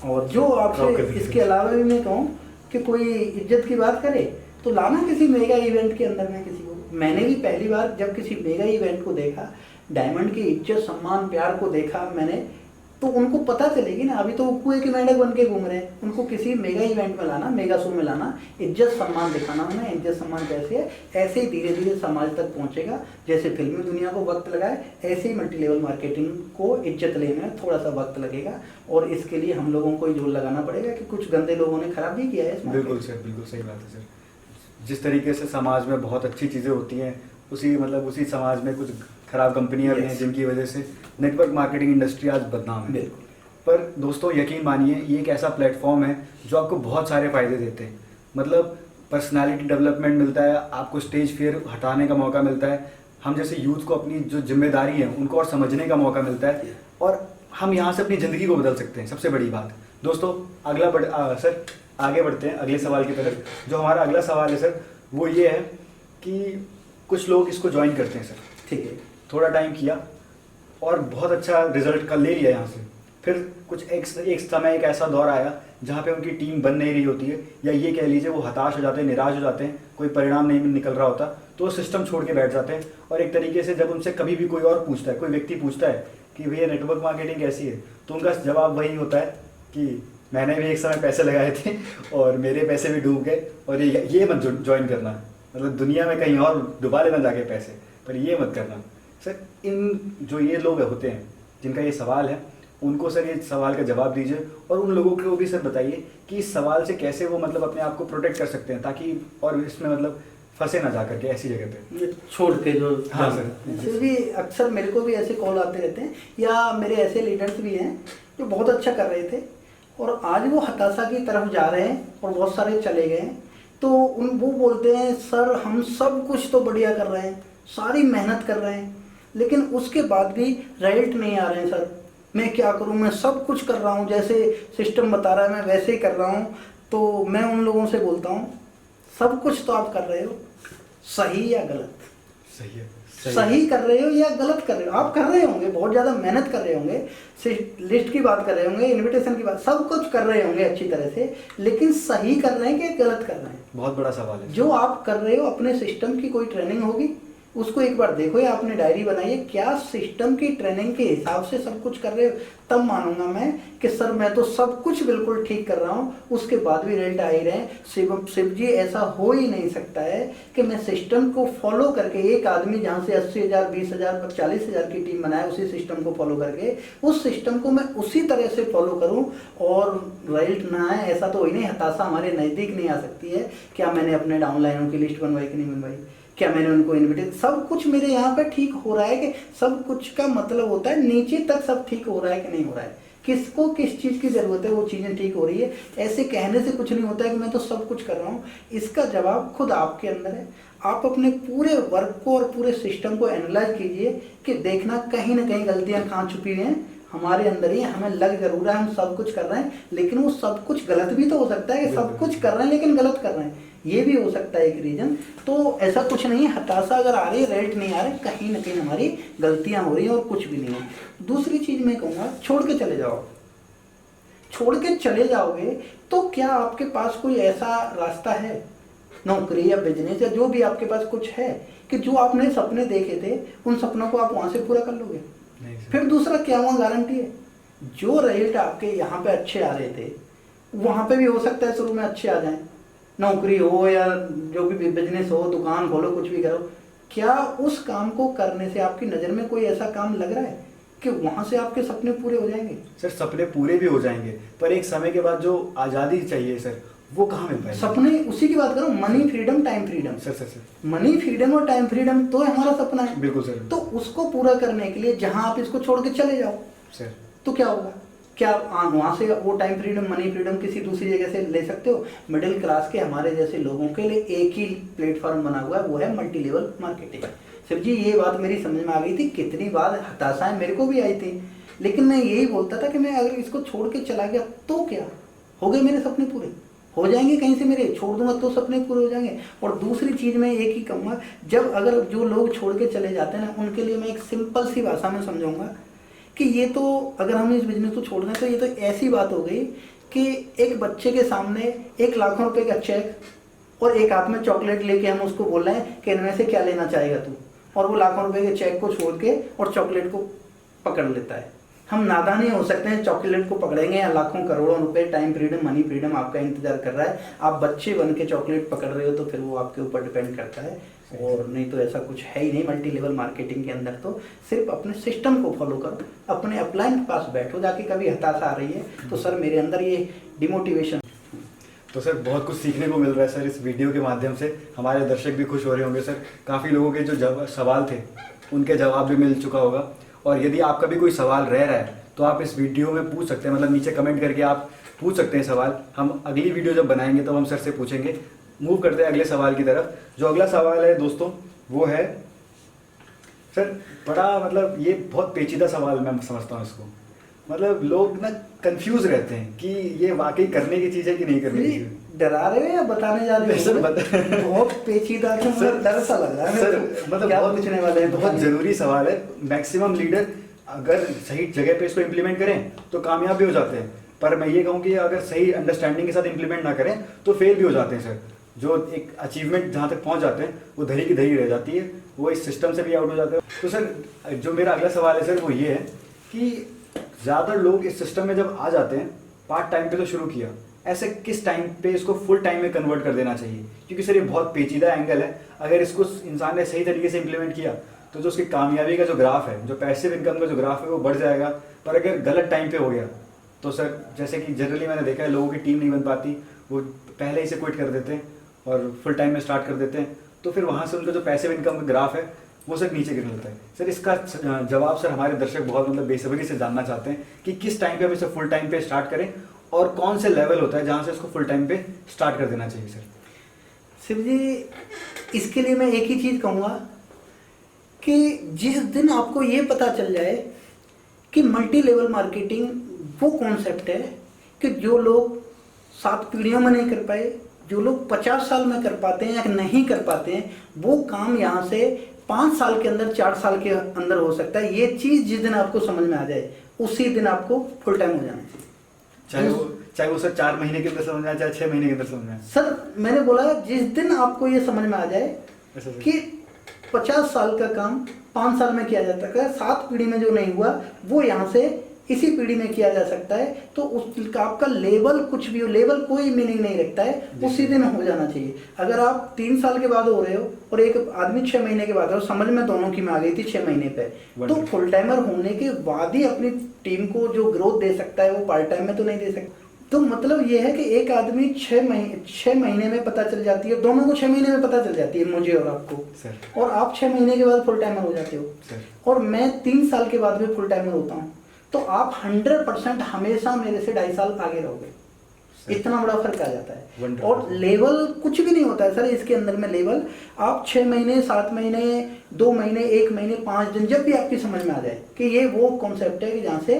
और जो आपसे इसके अलावा भी मैं कहूँ कि कोई इज्जत की बात करे तो लाना किसी मेगा इवेंट के अंदर में किसी को। मैंने भी पहली बार जब किसी मेगा इवेंट को देखा, डायमंड की इज्जत सम्मान प्यार को देखा मैंने, तो उनको पता चलेगी ना। अभी तो वो कुएं के मेंढक बन के घूम रहे हैं, उनको किसी मेगा इवेंट में लाना, मेगा शो में लाना, इज्जत सम्मान दिखाना उन्हें, इज्जत सम्मान कैसे है, ऐसे ही धीरे धीरे समाज तक पहुंचेगा। जैसे फिल्मी दुनिया को वक्त लगाए, ऐसे ही मल्टी लेवल मार्केटिंग को इज्जत लेने में थोड़ा सा वक्त लगेगा। और इसके लिए हम लोगों को ही जोर लगाना पड़ेगा कि कुछ गंदे लोगों ने खराब भी किया है इस मार्केट। बिल्कुल सर, बिल्कुल सही बात है सर। जिस तरीके से समाज में बहुत अच्छी चीज़ें होती हैं, उसी समाज में कुछ खराब कंपनियां भी हैं जिनकी वजह से नेटवर्क मार्केटिंग इंडस्ट्री आज बदनाम है। बिल्कुल। पर दोस्तों यकीन मानिए, ये एक ऐसा प्लेटफॉर्म है जो आपको बहुत सारे फ़ायदे देते हैं। मतलब पर्सनालिटी डेवलपमेंट मिलता है, आपको स्टेज फियर हटाने का मौका मिलता है, हम जैसे यूथ को अपनी जो जिम्मेदारी है उनको और समझने का मौका मिलता है, और हम यहाँ से अपनी ज़िंदगी को बदल सकते हैं। सबसे बड़ी बात दोस्तों, सर आगे बढ़ते हैं अगले सवाल की तरफ। जो हमारा अगला सवाल है सर, वो ये है कि कुछ लोग इसको ज्वाइन करते हैं सर, ठीक है, थोड़ा टाइम किया और बहुत अच्छा रिजल्ट का ले लिया यहाँ से, फिर कुछ एक समय एक ऐसा दौर आया जहाँ पे उनकी टीम बन नहीं रही होती है, या ये कह लीजिए वो हताश हो जाते हैं, निराश हो जाते हैं, कोई परिणाम नहीं निकल रहा होता, तो वो सिस्टम छोड़ के बैठ जाते हैं। और एक तरीके से जब उनसे कभी भी कोई और पूछता है, कोई व्यक्ति पूछता है कि भैया नेटवर्क मार्केटिंग कैसी है, तो उनका जवाब वही होता है कि मैंने भी एक समय पैसे लगाए थे और मेरे पैसे भी डूब गए, और ये मत ज्वाइन करना, मतलब दुनिया में कहीं और डुबा लेना जाके पैसे, पर ये मत करना। सर इन जो ये लोग होते हैं जिनका ये सवाल है, उनको सर ये सवाल का जवाब दीजिए, और उन लोगों को भी सर बताइए कि इस सवाल से कैसे वो मतलब अपने आप को प्रोटेक्ट कर सकते हैं, ताकि और इसमें मतलब फंसे ना जा करके ऐसी जगह पे ये छोड़ के जो। हाँ सर। ऐसे भी अक्सर मेरे को भी ऐसे कॉल आते रहते हैं, या मेरे ऐसे लीडर्स भी हैं जो बहुत अच्छा कर रहे थे और आज वो हताशा की तरफ जा रहे हैं और बहुत सारे चले गए हैं। तो वो बोलते हैं सर हम सब कुछ तो बढ़िया कर रहे हैं, सारी मेहनत कर रहे हैं, लेकिन उसके बाद भी रिजल्ट नहीं आ रहे हैं सर, मैं क्या करूं, मैं सब कुछ कर रहा हूं, जैसे सिस्टम बता रहा है मैं वैसे ही कर रहा हूं। तो मैं उन लोगों से बोलता हूं, सब कुछ तो आप कर रहे हो, सही या गलत? सही है। सही कर रहे हो या गलत कर रहे हो? आप कर रहे होंगे, बहुत ज़्यादा मेहनत कर रहे होंगे, लिस्ट की बात कर रहे होंगे, इनविटेशन की बात, सब कुछ कर रहे होंगे अच्छी तरह से, लेकिन सही कर रहे हैं कि गलत कर रहे हैं? बहुत बड़ा सवाल है। जो आप कर रहे हो अपने सिस्टम की कोई ट्रेनिंग होगी, उसको एक बार देखो या आपने डायरी बनाई है, क्या सिस्टम की ट्रेनिंग के हिसाब से सब कुछ कर रहे हो? तब मानूंगा मैं कि सर मैं तो सब कुछ बिल्कुल ठीक कर रहा हूँ, उसके बाद भी रिजल्ट आ ही रहे हैं। शिव जी ऐसा हो ही नहीं सकता है कि मैं सिस्टम को फॉलो करके, एक आदमी जहाँ से 80,000 20,000 40,000 की टीम बनाए, उसी सिस्टम को फॉलो करके उस सिस्टम को मैं उसी तरह से फॉलो करूँ और रिजल्ट ना आए। ऐसा तो ही नहीं, हताशा हमारे नज़दीक नहीं आ सकती है। क्या मैंने अपने डाउनलाइनों की लिस्ट बनवाई कि नहीं बनवाई, क्या मैंने उनको इनविटेट, सब कुछ मेरे यहाँ पर ठीक हो रहा है कि सब कुछ का मतलब होता है नीचे तक सब ठीक हो रहा है कि नहीं हो रहा है। किसको किस चीज़ की ज़रूरत है, वो चीज़ें ठीक हो रही है। ऐसे कहने से कुछ नहीं होता है कि मैं तो सब कुछ कर रहा हूँ। इसका जवाब खुद आपके अंदर है। आप अपने पूरे वर्क को और पूरे सिस्टम को एनालाइज कीजिए कि देखना कहीं ना कहीं गलतियाँ कहाँ छुपी हुई हैं हमारे अंदर ही। हमें लग जरूर रहा है हम सब कुछ कर रहे हैं, लेकिन वो सब कुछ गलत भी तो हो सकता है कि सब कुछ कर रहे हैं लेकिन गलत कर रहे हैं, ये भी हो सकता है एक रीजन। तो ऐसा कुछ नहीं है, हताशा अगर आ रही है, रेट नहीं आ रहे, कहीं ना कहीं हमारी गलतियां हो रही हैं और कुछ भी नहीं है। दूसरी चीज मैं कहूँगा, छोड़ के चले जाओ। छोड़ के चले जाओगे तो क्या आपके पास कोई ऐसा रास्ता है, नौकरी या बिजनेस या जो भी आपके पास कुछ है, कि जो आपने सपने देखे थे उन सपनों को आप वहां से पूरा कर लोगे? फिर दूसरा क्या वहाँ गारंटी है? जो रिजल्ट आपके यहाँ पे अच्छे आ रहे थे वहाँ पे भी हो सकता है शुरू में अच्छे आ जाएं, नौकरी हो या जो भी बिजनेस हो, दुकान खोलो, कुछ भी करो। क्या उस काम को करने से आपकी नज़र में कोई ऐसा काम लग रहा है कि वहाँ से आपके सपने पूरे हो जाएंगे? सर सपने पूरे भी हो जाएंगे, पर एक समय के बाद जो आज़ादी चाहिए सर, वो कहाँ मिल पाएगी? सपने उसी की बात करो, money freedom, time freedom. Sir money freedom और टाइम फ्रीडम तो हमारा सपना है। बिल्कुल सर। तो उसको पूरा करने के लिए जहां आप इसको छोड़ के चले जाओ सर, तो क्या होगा? क्या वहां से वो टाइम फ्रीडम, मनी फ्रीडम किसी दूसरी जगह से ले सकते हो? मिडिल क्लास के हमारे जैसे लोगों के लिए एक ही प्लेटफॉर्म बना हुआ है, वो है मल्टी लेवल मार्केटिंग। शिव जी, ये बात मेरी समझ में आ गई थी, कितनी बार हताशाएं मेरे को भी आई थी, लेकिन मैं यही बोलता था कि मैं अगर इसको छोड़ के चला गया तो क्या हो गए, मेरे सपने पूरे हो जाएंगे। कहीं से मेरे छोड़ दूंगा तो सपने पूरे हो जाएंगे। और दूसरी चीज मैं एक ही कहूँगा, जब अगर जो लोग छोड़ के चले जाते हैं ना, उनके लिए मैं एक सिंपल सी भाषा में समझाऊंगा कि ये तो अगर हम इस बिजनेस को छोड़ दें तो ये तो ऐसी बात हो गई कि एक बच्चे के सामने 1 लाख रुपए का चेक और एक हाथ में चॉकलेट लेके हम उसको बोल रहे हैं कि इनमें से क्या लेना चाहेगा तू, और वो लाखों रुपए के चेक को छोड़ के और चॉकलेट को पकड़ लेता है। हम नादान ही हो सकते हैं, चॉकलेट को पकड़ेंगे या लाखों करोड़ों रुपए, टाइम फ्रीडम, मनी फ्रीडम आपका इंतजार कर रहा है, आप बच्चे बन के चॉकलेट पकड़ रहे हो, तो फिर वो आपके ऊपर डिपेंड करता है। और नहीं तो ऐसा कुछ है ही नहीं मल्टी लेवल मार्केटिंग के अंदर। तो सिर्फ अपने सिस्टम को फॉलो करो, अपने अपलाइन के पास बैठो जाके, कभी हताशा आ रही है तो सर मेरे अंदर ये डिमोटिवेशन। तो सर बहुत कुछ सीखने को मिल रहा है सर इस वीडियो के माध्यम से। हमारे दर्शक भी खुश हो रहे होंगे सर, काफ़ी लोगों के जो सवाल थे उनके जवाब भी मिल चुका होगा। और यदि आपका भी कोई सवाल रह रहा है तो आप इस वीडियो में पूछ सकते हैं, मतलब नीचे कमेंट करके आप पूछ सकते हैं सवाल। हम अगली वीडियो जब बनाएंगे तो हम सर से पूछेंगे। मूव करते हैं अगले सवाल की तरफ। जो अगला सवाल है दोस्तों वो है सर, बड़ा मतलब ये बहुत पेचीदा सवाल मैं समझता हूँ इसको। मतलब लोग ना कंफ्यूज रहते हैं कि ये वाकई करने की चीज़ है कि नहीं करने की चीज़ है। डरा रहे हो या बताने जा रहे हो? सर बहुत पेचीदा है, मतलब डर सा लग रहा है सर, मतलब क्या पूछने वाले हैं? बहुत जरूरी सवाल है। मैक्सिमम लीडर अगर सही जगह पे इसको इम्प्लीमेंट करें तो कामयाब भी हो जाते हैं, पर मैं ये कहूँ कि अगर सही अंडरस्टैंडिंग के साथ इम्प्लीमेंट ना करें तो फेल भी हो जाते हैं सर। जो एक अचीवमेंट जहाँ तक पहुँच जाते हैं वो धरी की धरी रह जाती है, वो इस सिस्टम से भी आउट हो जाते हैं। तो सर जो मेरा अगला सवाल है सर वो ये है कि ज़्यादातर लोग इस सिस्टम में जब आ जाते हैं, पार्ट टाइम पे तो शुरू किया, ऐसे किस टाइम पे इसको फुल टाइम में कन्वर्ट कर देना चाहिए? क्योंकि सर ये बहुत पेचीदा एंगल है। अगर इसको इंसान ने सही तरीके से इम्प्लीमेंट किया तो जो उसकी कामयाबी का जो ग्राफ है, जो पैसिव इनकम का जो ग्राफ है वो बढ़ जाएगा। पर अगर गलत टाइम पे हो गया तो सर जैसे कि जनरली मैंने देखा है, लोगों की टीम नहीं बन पाती, वो पहले ही से क्विट कर देते हैं और फुल टाइम में स्टार्ट कर देते हैं, तो फिर वहाँ से उनका जो पैसिव इनकम का ग्राफ है वो सर नीचे गिर जाता है। सर इसका जवाब सर हमारे दर्शक बहुत मतलब बेसब्री से जानना चाहते हैं कि किस टाइम पे हम इसे फुल टाइम पे स्टार्ट करें और कौन से लेवल होता है जहाँ से इसको फुल टाइम पे स्टार्ट कर देना चाहिए सर? शिव जी, इसके लिए मैं एक ही चीज़ कहूँगा कि जिस दिन आपको ये पता चल जाए कि मल्टी लेवल मार्केटिंग वो कॉन्सेप्ट है कि जो लोग 7 पीढ़ियों में नहीं कर पाए, जो लोग 50 साल में कर पाते हैं या नहीं कर पाते हैं, वो काम यहाँ से 5 साल के अंदर, 4 साल के अंदर हो सकता है। ये चीज़ जिस दिन आपको समझ में आ जाए उसी दिन आपको फुल टाइम हो जाना चाहिए। चाहे वो सर 4 महीने के अंदर समझ में आए, चाहे 6 महीने के अंदर समझ में आए। सर मैंने बोला जिस दिन आपको ये समझ में आ जाए कि 50 साल का काम 5 साल में किया जाता है, 7 पीढ़ी में जो नहीं हुआ वो यहाँ से इसी पीढ़ी में किया जा सकता है, तो उसका आपका लेवल कुछ भी हो, लेवल कोई मीनिंग नहीं रखता है, उसी दिन हो जाना चाहिए। अगर आप 3 साल के बाद हो रहे हो और एक आदमी 6 महीने के बाद हो, समझ में दोनों की में आ गई थी 6 महीने पे, तो फुल टाइमर होने के बाद ही अपनी टीम को जो ग्रोथ दे सकता है वो पार्ट टाइम में तो नहीं दे सकता। तो मतलब ये है कि एक आदमी 6 महीने में पता चल जाती है, दोनों को 6 महीने में पता चल जाती है, मुझे और आपको सर। और आप 6 महीने के बाद फुल टाइमर हो जाते हो सर। और मैं 3 साल के बाद भी फुल टाइमर होता हूँ। तो आप 100% हमेशा मेरे से 2.5 साल आगे रहोगे। इतना बड़ा फर्क आ जाता है। और लेवल कुछ भी नहीं होता है सर इसके अंदर में। लेवल आप 6 महीने, 7 महीने, 2 महीने, 1 महीने, 5 दिन, जब भी आपकी समझ में आ जाए कि ये वो कॉन्सेप्ट है कि जहाँ से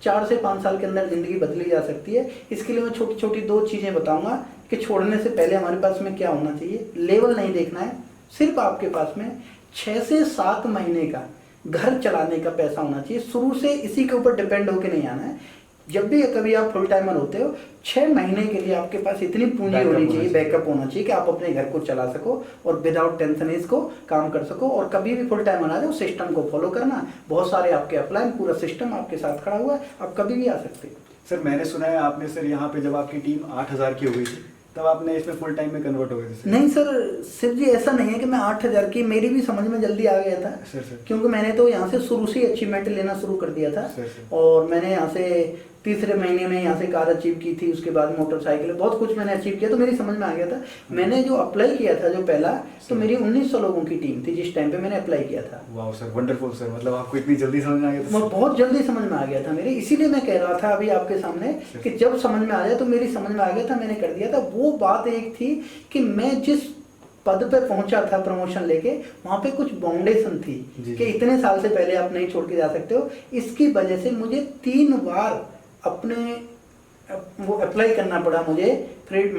4 से 5 साल के अंदर ज़िंदगी बदली जा सकती है। इसके लिए मैं छोटी छोटी 2 चीज़ें बताऊंगा कि छोड़ने से पहले हमारे पास में क्या होना चाहिए। लेवल नहीं देखना है, सिर्फ आपके पास में 6 से 7 महीने का घर चलाने का पैसा होना चाहिए। शुरू से इसी के ऊपर डिपेंड होकर नहीं आना है। जब भी कभी आप फुल टाइमर होते हो, 6 महीने के लिए आपके पास इतनी पूंजी होनी चाहिए, बैकअप होना चाहिए कि आप अपने घर को चला सको और विदाउट टेंशन इसको काम कर सको। और कभी भी फुल टाइमर आ जाए, सिस्टम को फॉलो करना। बहुत सारे आपके अपलाइन, पूरा सिस्टम आपके साथ खड़ा हुआ है, आप कभी भी आ सकते हो। सर मैंने सुना है आपने सर यहाँ पे जब आपकी टीम 8,000 की हो गई थी तब आपने इसमें फुल टाइम में कन्वर्ट हो गए थे? नहीं सर, सिर्फ जी ऐसा नहीं है कि मैं 8,000 की, मेरी भी समझ में जल्दी आ गया था सर। क्योंकि मैंने तो यहाँ से शुरू से अचीवमेंट लेना शुरू कर दिया था। सर। और मैंने यहाँ से तीसरे महीने में यहाँ से कार अचीव की थी, उसके बाद मोटरसाइकिल, बहुत कुछ मैंने अचीव किया। तो मेरी समझ में आ गया था। मैंने जो अप्लाई किया था जो पहला, तो मेरी 1900 लोगों की टीम थी जिस टाइम पे मैंने अप्लाई किया था। वाह सर, वंडरफुल सर। मतलब आपको इतनी जल्दी समझ में आ गया था? बहुत जल्दी समझ में आ गया था मेरे। इसीलिए मैं कह रहा था अभी आपके सामने कि जब समझ में आ जाए तो मेरी समझ में आ गया था, मैंने कर दिया था। वो बात एक थी कि मैं जिस पद पे पहुंचा था प्रमोशन लेके, वहां पे कुछ बाउंडेशन थी कि इतने साल से पहले आप नहीं छोड़ के जा सकते हो। इसकी वजह से मुझे 3 बार अपने वो अप्लाई करना पड़ा मुझे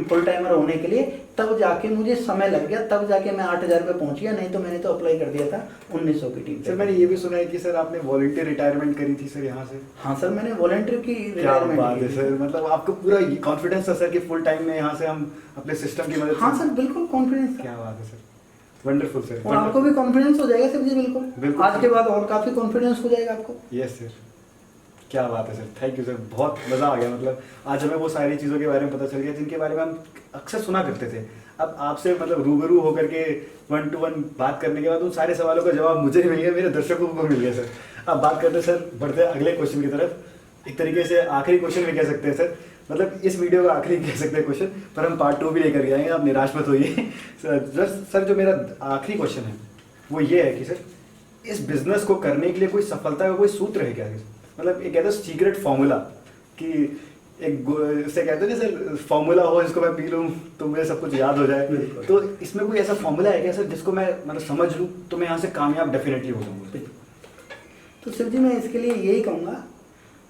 फुल टाइमर होने के लिए। तब जाके मुझे समय लग गया, तब जाके मैं 8,000 पे पहुंच गया। नहीं तो मैंने तो अप्लाई कर दिया था 1900 की टीम। सर मैंने ये भी सुना है कि सर आपने वॉलंटियर रिटायरमेंट करी थी सर यहाँ से? हाँ सर, मैंने वॉलंटियर की रिटायरमेंट की थी। सर मतलब आपको पूरा कॉन्फिडेंस था सर कि फुल टाइम में यहाँ से हम अपने सिस्टम की मदद? हाँ सर, बिल्कुल कॉन्फिडेंस। क्या बात है सर, वंडरफुल सर। और आपको भी कॉन्फिडेंस हो जाएगा सर जी? बिल्कुल। आज के बाद और काफी कॉन्फिडेंस हो जाएगा आपको। यस सर, क्या बात है सर, थैंक यू सर, बहुत मज़ा आ गया। मतलब आज हमें वो सारी चीज़ों के बारे में पता चल गया जिनके बारे में हम अक्सर सुना करते थे। अब आपसे मतलब रूबरू होकर के 1 to 1 बात करने के बाद उन सारे सवालों का जवाब मुझे मिल गया, मेरे दर्शकों को मिल गया सर। अब बात करते हैं सर, बढ़ते हैं अगले क्वेश्चन की तरफ। एक तरीके से आखिरी क्वेश्चन भी कह सकते हैं सर, मतलब इस वीडियो का आखिरी कह सकते हैं क्वेश्चन, पर हम पार्ट 2 भी लेकर आएंगे, आप निराश मत होइए। सर जो मेरा आखिरी क्वेश्चन है वो ये है कि सर इस बिजनेस को करने के लिए कोई सफलता का कोई सूत्र है क्या? मतलब एक कहते हैं सीक्रेट फॉर्मूला, कि एक से कहते हैं ना सर, फॉर्मूला हो जिसको मैं पी लूँ तो मुझे सब कुछ याद हो जाए। तो इसमें कोई ऐसा फॉर्मूला है क्या सर जिसको मैं मतलब समझ लूँ तो मैं यहाँ से कामयाब डेफिनेटली हो जाऊँगा? तो सर जी मैं इसके लिए यही कहूँगा,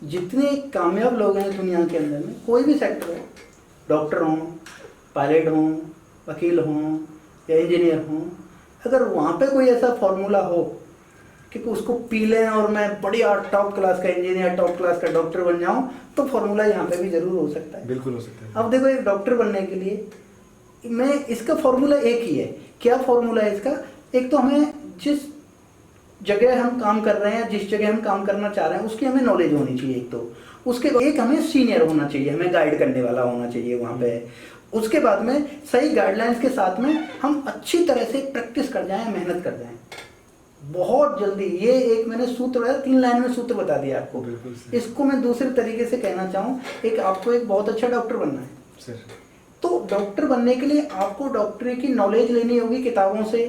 जितने कामयाब लोग हैं दुनिया के अंदर में, कोई भी सेक्टर हो, डॉक्टर हों, पायलट हों, वकील हों या इंजीनियर हों, अगर वहाँ पे कोई ऐसा फॉर्मूला हो कि उसको पी लें और मैं बढ़िया टॉप क्लास का इंजीनियर, टॉप क्लास का डॉक्टर बन जाऊं, तो फॉर्मूला यहाँ पे भी जरूर हो सकता है। बिल्कुल हो सकता है। अब देखो, एक डॉक्टर बनने के लिए मैं इसका फॉर्मूला एक ही है। क्या फॉर्मूला है इसका? एक तो हमें जिस जगह हम काम कर रहे हैं, जिस जगह हम काम करना चाह रहे हैं, उसकी हमें नॉलेज होनी चाहिए एक तो। उसके बाद एक हमें सीनियर होना चाहिए, हमें गाइड करने वाला होना चाहिए वहाँ पे। उसके बाद में सही गाइडलाइंस के साथ में हम अच्छी तरह से प्रैक्टिस कर जाएं, मेहनत कर जाएं बहुत जल्दी। ये एक मैंने सूत्र बताया, 3 लाइन में सूत्र बता दिया आपको। इसको मैं दूसरे तरीके से कहना चाहूँ, एक आपको एक बहुत अच्छा डॉक्टर बनना है सर। तो डॉक्टर बनने के लिए आपको डॉक्टरी की नॉलेज लेनी होगी, किताबों से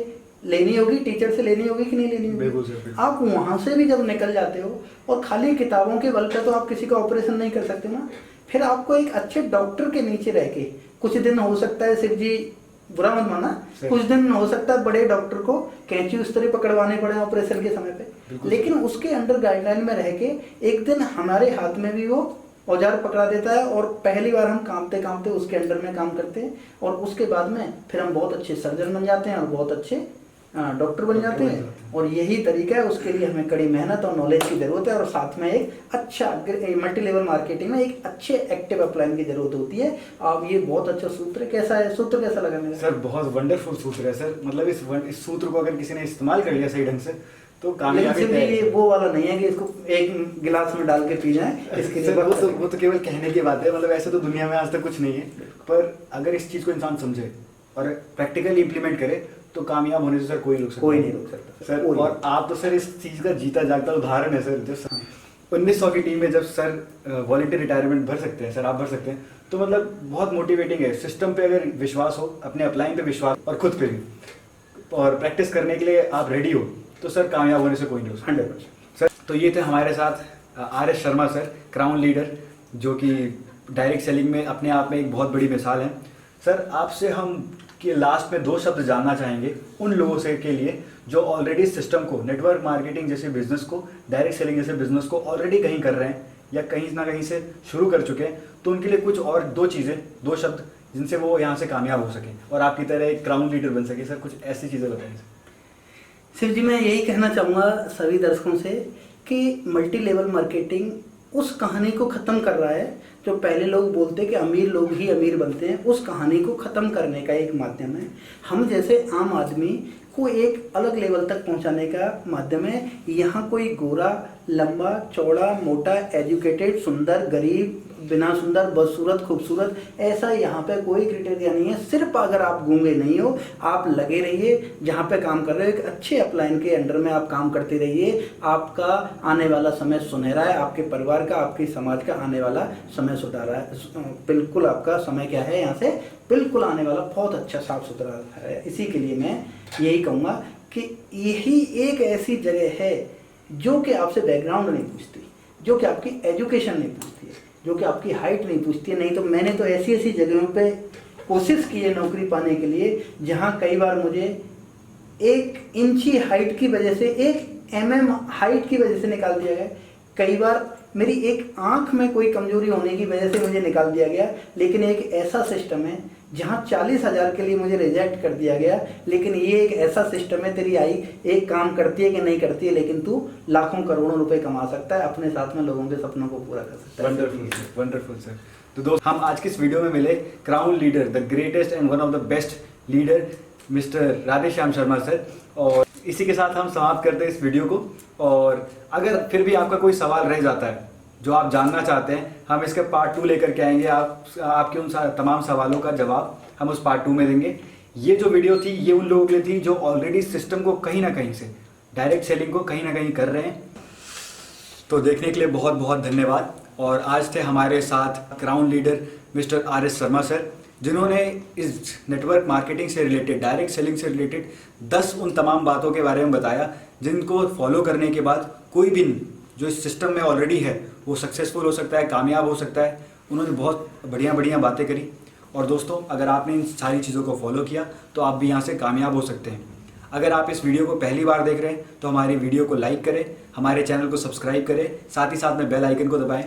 लेनी होगी, टीचर से लेनी होगी कि नहीं लेनी होगी? आप वहाँ से भी जब निकल जाते हो और खाली किताबों के बल पर तो आप किसी का ऑपरेशन नहीं कर सकते ना। फिर आपको एक अच्छे डॉक्टर के नीचे रह के कुछ दिन, हो सकता है शिव जी बुरा मत माना, कुछ दिन हो सकता है बड़े डॉक्टर को कैंची उस तरह पकड़वाने पड़े ऑपरेशन के समय पे, लेकिन उसके अंडर गाइडलाइन में रह के एक दिन हमारे हाथ में भी वो औजार पकड़ा देता है और पहली बार हम कांपते कांपते उसके अंडर में काम करते हैं और उसके बाद में फिर हम बहुत अच्छे सर्जन बन जाते हैं और बहुत अच्छे डॉक्टर बन जाते हैं। और यही तरीका है, उसके लिए हमें कड़ी मेहनत और नॉलेज की जरूरत है और साथ में एक अच्छा मल्टी लेवल मार्केटिंग में एक अच्छे एक्टिव अपलाइन की जरूरत होती है। आप ये बहुत अच्छा सूत्र, कैसा है सूत्र, कैसा लगा मेरा? सर बहुत वंडरफुल सूत्र है सर। मतलब इस सूत्र को अगर किसी ने इस्तेमाल कर लिया सही ढंग से तो कामयाबी है। ये वो वाला नहीं है कि इसको एक गिलास में डाल के पी जाए, इसके लिए वो तो केवल कहने की बात है। मतलब ऐसे तो दुनिया में आज तक कुछ नहीं है, पर अगर इस चीज को इंसान समझे और प्रैक्टिकली इंप्लीमेंट करे तो कामयाब होने से सर कोई नहीं रोक सकता सर। और आप तो सर इस चीज का जीता जागता उदाहरण है सर। जब 1900 की टीम में जब सर वॉलंटियर रिटायरमेंट भर सकते हैं सर, आप भर सकते हैं, तो मतलब बहुत मोटिवेटिंग है। सिस्टम पे अगर विश्वास हो, अपने अपलाइन पे विश्वास और खुद पे भी, और प्रैक्टिस करने के लिए आप रेडी हो, तो सर कामयाब होने से कोई नहीं रोक सकता। 100%। सर तो ये थे हमारे साथ RS Sharma sir, crown leader, जो कि डायरेक्ट सेलिंग में अपने आप में एक बहुत बड़ी मिसाल है। सर, आपसे हम कि लास्ट में 2 शब्द जानना चाहेंगे उन लोगों से के लिए जो ऑलरेडी सिस्टम को, नेटवर्क मार्केटिंग जैसे बिजनेस को, डायरेक्ट सेलिंग जैसे बिजनेस को ऑलरेडी कहीं कर रहे हैं या कहीं ना कहीं से शुरू कर चुके हैं, तो उनके लिए कुछ और 2 चीज़ें, 2 शब्द जिनसे वो यहाँ से कामयाब हो सकें और आपकी तरह एक क्राउन लीडर बन सके। सर, कुछ ऐसी चीज़ें बताएं। शिव जी, मैं यही कहना चाहूँगा सभी दर्शकों से कि मल्टी लेवल मार्केटिंग उस कहानी को ख़त्म कर रहा है जो पहले लोग बोलते हैं कि अमीर लोग ही अमीर बनते हैं। उस कहानी को ख़त्म करने का एक माध्यम है। हम जैसे आम आदमी को एक अलग लेवल तक पहुंचाने का माध्यम है। यहाँ कोई गोरा, लंबा, चौड़ा, मोटा, एजुकेटेड, सुंदर, गरीब, बिना सुंदर, बदसूरत, खूबसूरत, ऐसा यहाँ पे कोई क्राइटेरिया नहीं है। सिर्फ अगर आप गूंगे नहीं हो, आप लगे रहिए जहाँ पे काम कर रहे हो, एक अच्छे अपलाइन के अंडर में आप काम करते रहिए। आपका आने वाला समय सुनहरा है, आपके परिवार का, आपके समाज का आने वाला समय सुधारा है। बिल्कुल आपका समय क्या है, यहाँ से बिल्कुल आने वाला बहुत अच्छा साफ सुथरा है। इसी के लिए मैं यही कहूँगा कि यही एक ऐसी जगह है जो कि आपसे बैकग्राउंड नहीं पूछती, जो कि आपकी एजुकेशन नहीं पूछती है, जो कि आपकी हाइट नहीं पूछती है। नहीं तो मैंने तो ऐसी ऐसी जगहों पे कोशिश की है नौकरी पाने के लिए जहाँ कई बार मुझे 1 इंची हाइट की वजह से, 1 mm हाइट की वजह से निकाल दिया गया। कई बार मेरी एक आंख में कोई कमजोरी होने की वजह से मुझे निकाल दिया गया। लेकिन एक ऐसा सिस्टम है जहाँ 40,000 के लिए मुझे रिजेक्ट कर दिया गया। लेकिन ये एक ऐसा सिस्टम है, तेरी आई एक काम करती है कि नहीं करती है, लेकिन तू लाखों करोड़ों रुपए कमा सकता है, अपने साथ में लोगों के सपनों को पूरा कर सकता है। Wonderful, wonderful sir. तो दोस्त, हम आज की इस वीडियो में मिले crown leader, the greatest and one of the best leader, mister Radheshyam Sharma sir. और इसी के साथ हम समाप्त करते हैं इस वीडियो को। और अगर फिर भी आपका कोई सवाल रह जाता है जो आप जानना चाहते हैं, हम इसके पार्ट 2 लेकर के आएंगे। आपके उन तमाम सवालों का जवाब हम उस पार्ट 2 में देंगे। ये जो वीडियो थी ये उन लोगों के लिए थी जो ऑलरेडी सिस्टम को कहीं ना कहीं से, डायरेक्ट सेलिंग को कहीं ना कहीं कर रहे हैं। तो देखने के लिए बहुत बहुत धन्यवाद। और आज थे हमारे साथ crown leader mister RS Sharma sir, जिन्होंने इस नेटवर्क मार्केटिंग से रिलेटेड, डायरेक्ट सेलिंग से रिलेटेड 10 उन तमाम बातों के बारे में बताया जिनको फॉलो करने के बाद कोई भी जो इस सिस्टम में ऑलरेडी है वो सक्सेसफुल हो सकता है, कामयाब हो सकता है। उन्होंने बहुत बढ़िया बढ़िया बातें करी। और दोस्तों, अगर आपने इन सारी चीज़ों को फॉलो किया तो आप भी यहाँ से कामयाब हो सकते हैं। अगर आप इस वीडियो को पहली बार देख रहे हैं तो हमारी वीडियो को लाइक करें, हमारे चैनल को सब्सक्राइब करें, साथ ही साथ में बेल आइकन को दबाएं।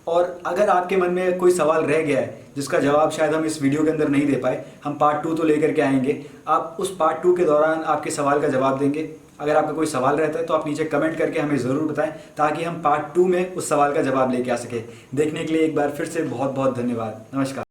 और अगर आपके मन में कोई सवाल रह गया है जिसका जवाब शायद हम इस वीडियो के अंदर नहीं दे पाए, हम पार्ट 2 तो लेकर के आएंगे। आप उस पार्ट 2 के दौरान आपके सवाल का जवाब देंगे। अगर आपका कोई सवाल रहता है तो आप नीचे कमेंट करके हमें ज़रूर बताएं ताकि हम पार्ट 2 में उस सवाल का जवाब लेके आ सके। देखने के लिए एक बार फिर से बहुत बहुत धन्यवाद। नमस्कार।